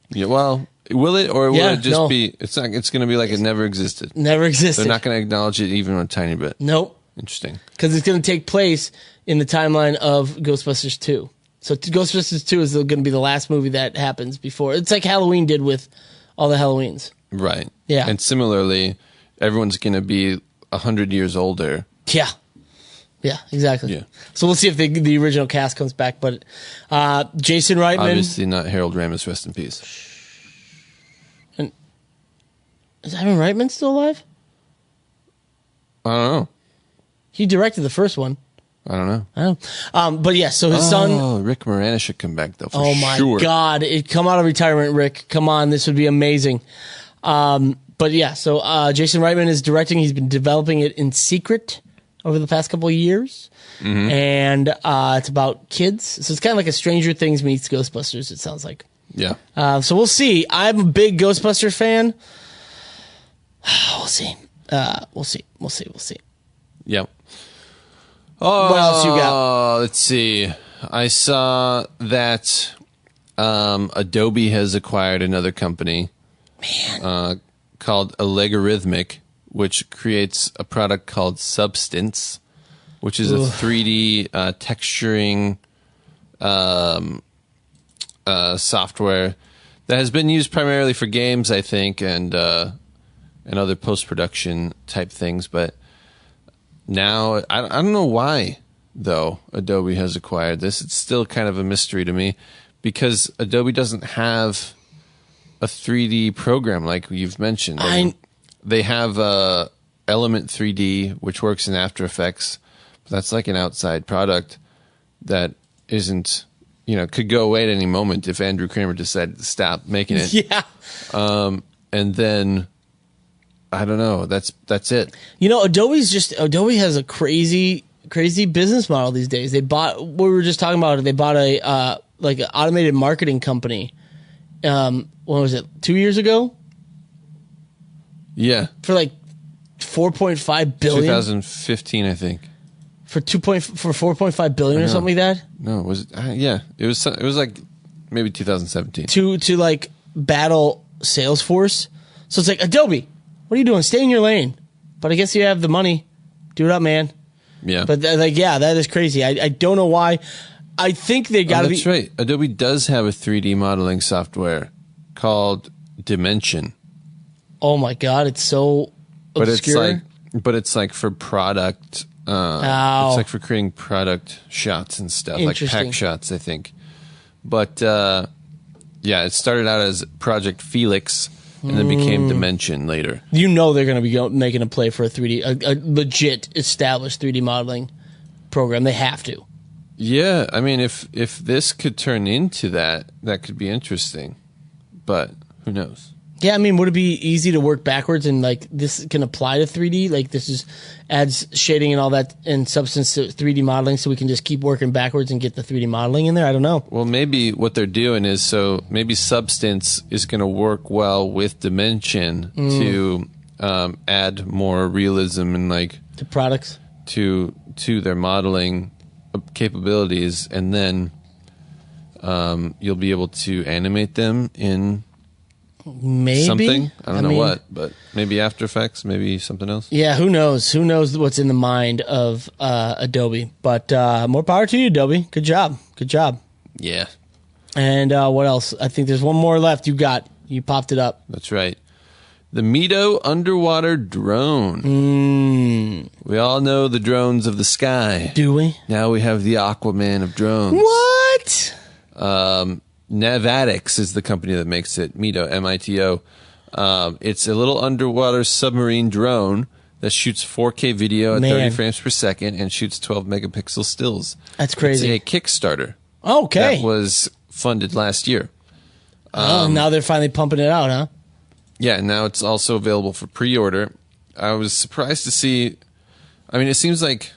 Yeah. Well, will it, or will it just be? It's not. It's going to be like it never existed. Never existed. They're not going to acknowledge it even a tiny bit. Nope. Interesting. Because it's going to take place in the timeline of Ghostbusters 2. So Ghostbusters 2 is going to be the last movie that happens before. It's like Halloween did with all the Halloweens. Right. Yeah. And similarly, everyone's going to be 100 years older. Yeah. Yeah, exactly. Yeah. So we'll see if the original cast comes back. But Jason Reitman. Obviously not Harold Ramis, rest in peace. And is Ivan Reitman still alive? I don't know. He directed the first one. I don't know. I don't know. But yeah, so his son. Oh, Rick Moranis should come back though. Oh my God! Come out of retirement, Rick. Come on, this would be amazing. But yeah, so Jason Reitman is directing. He's been developing it in secret over the past couple of years, and it's about kids. So it's kind of like a Stranger Things meets Ghostbusters. It sounds like. Yeah. So we'll see. I'm a big Ghostbusters fan. We'll see. We'll see. Yep. Oh, what else you got? Let's see. I saw that Adobe has acquired another company called Allegorithmic, which creates a product called Substance, which is a 3D texturing software that has been used primarily for games, I think, and other post-production type things, but now, I don't know why, though, Adobe has acquired this. It's still kind of a mystery to me because Adobe doesn't have a 3D program like you've mentioned. They have Element 3D, which works in After Effects, but that's like an outside product that isn't, could go away at any moment if Andrew Kramer decided to stop making it. Yeah. And then... I don't know. That's it. Adobe has a crazy business model these days. They bought what we were just talking about. They bought a like an automated marketing company. When was it? 2 years ago? Yeah. For like $4.5 billion. 2015, I think. For $4.5 billion or something like that. No, was it? Yeah, it was like maybe 2017. To like battle Salesforce. So it's like Adobe. What are you doing? Stay in your lane. But I guess you have the money. Do it up, man. Yeah. But that is crazy. I don't know why. I think they got to be. That's right. Adobe does have a 3D modeling software called Dimension. Oh my God, it's so obscure. But it's like for product. It's like for creating product shots and stuff, like pack shots, I think. But yeah, it started out as Project Felix. and then became Dimension later. You know they're going to be making a play for a 3D, a legit established 3D modeling program. They have to. Yeah, I mean, if this could turn into that could be interesting. But who knows? Yeah, I mean, would it be easy to work backwards and like this can apply to 3D? Like this adds shading and all that and substance to 3D modeling, so we can just keep working backwards and get the 3D modeling in there. I don't know. Well, maybe what they're doing is maybe substance is going to work well with Dimension to add more realism and like The products to their modeling capabilities, and then you'll be able to animate them in. Maybe something. I don't know what, but maybe After Effects, maybe something else. Yeah, who knows? Who knows what's in the mind of Adobe? But more power to you, Adobe. Good job. Good job. Yeah. And what else? I think there's one more left. You popped it up. That's right. The Mito underwater drone. We all know the drones of the sky. Do we? Now we have the Aquaman of drones. What? Navatics is the company that makes it. Mito, M-I-T-O. It's a little underwater submarine drone that shoots 4K video at 30 frames per second and shoots 12 megapixel stills. That's crazy. It's a Kickstarter. Okay. That was funded last year. Now they're finally pumping it out, huh? Yeah, now it's also available for pre-order. I was surprised to see. I mean, it seems like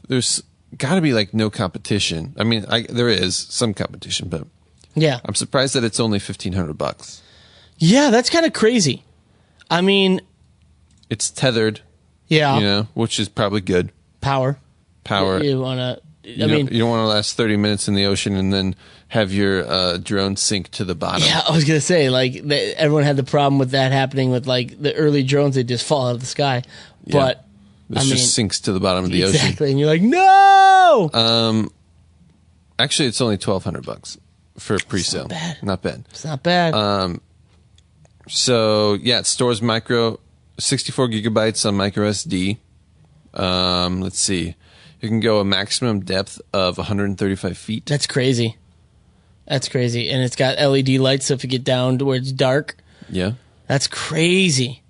there's got to be like no competition. I mean, there is some competition, but yeah, I'm surprised that it's only $1,500. Yeah, that's kind of crazy. I mean, it's tethered. Yeah, which is probably good. Power. You want to. You don't want to last 30 minutes in the ocean and then have your drone sink to the bottom. Yeah, I was gonna say everyone had the problem with that happening with like the early drones; they just fall out of the sky. Yeah. But this just sinks to the bottom of the ocean. Exactly, and you're like, no. Actually, it's only $1,200 for pre-sale. Not bad. It's not bad. So yeah, it stores 64 gigabytes on micro SD. Let's see. You can go a maximum depth of 135 feet. That's crazy. And it's got LED lights, so if you get down to where it's dark. Yeah. That's crazy.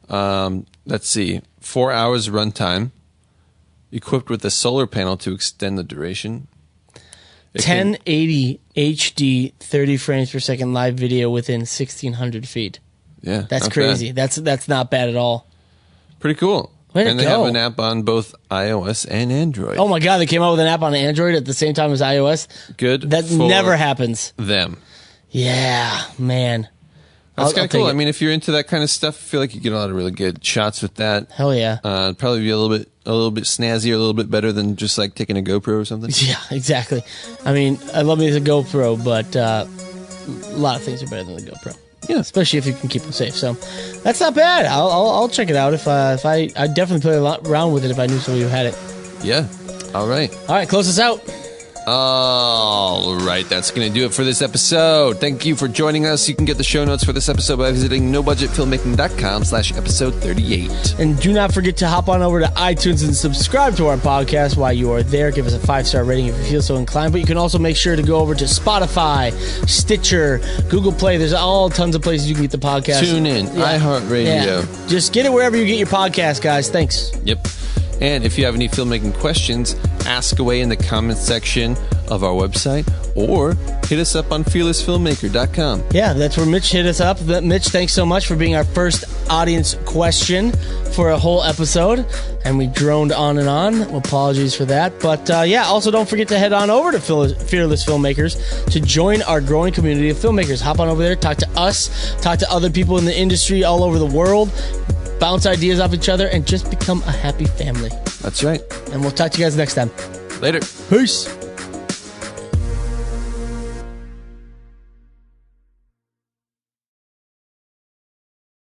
Let's see. 4 hours runtime. Equipped with a solar panel to extend the duration. 1080 HD, 30 frames per second live video within 1,600 feet. Yeah. That's crazy. Bad. That's not bad at all. Pretty cool. And they have an app on both iOS and Android. Oh my God, they came out with an app on Android at the same time as iOS? Good. That never happens. Them. Yeah, man. That's kind of cool. I mean, if you're into that kind of stuff, I feel like you get a lot of really good shots with that. Hell yeah. Probably be a little bit snazzy or a little bit better than just like taking a GoPro or something. Yeah, exactly. I mean, I love me as a GoPro, but a lot of things are better than the GoPro. Yeah, especially if you can keep them safe. So that's not bad. I'll check it out if I definitely play around with it if I knew somebody who had it. Yeah. All right. Close us out. All right, that's going to do it for this episode. Thank you for joining us. You can get the show notes for this episode by visiting nobudgetfilmmaking.com/episode 38. And do not forget to hop on over to iTunes and subscribe to our podcast while you are there. Give us a 5-star rating if you feel so inclined. But you can also make sure to go over to Spotify, Stitcher, Google Play. There's all tons of places you can get the podcast. Tune in, iHeartRadio. Yeah. Just get it wherever you get your podcast, guys. Thanks. Yep. And if you have any filmmaking questions, ask away in the comments section of our website or hit us up on fearlessfilmmaker.com. Yeah, that's where Mitch hit us up. Mitch, thanks so much for being our first audience question for a whole episode. And we droned on and on. Apologies for that. But also don't forget to head on over to Fearless Filmmakers to join our growing community of filmmakers. Hop on over there, talk to us, talk to other people in the industry all over the world. Bounce ideas off each other, and just become a happy family. That's right. And we'll talk to you guys next time. Later. Peace.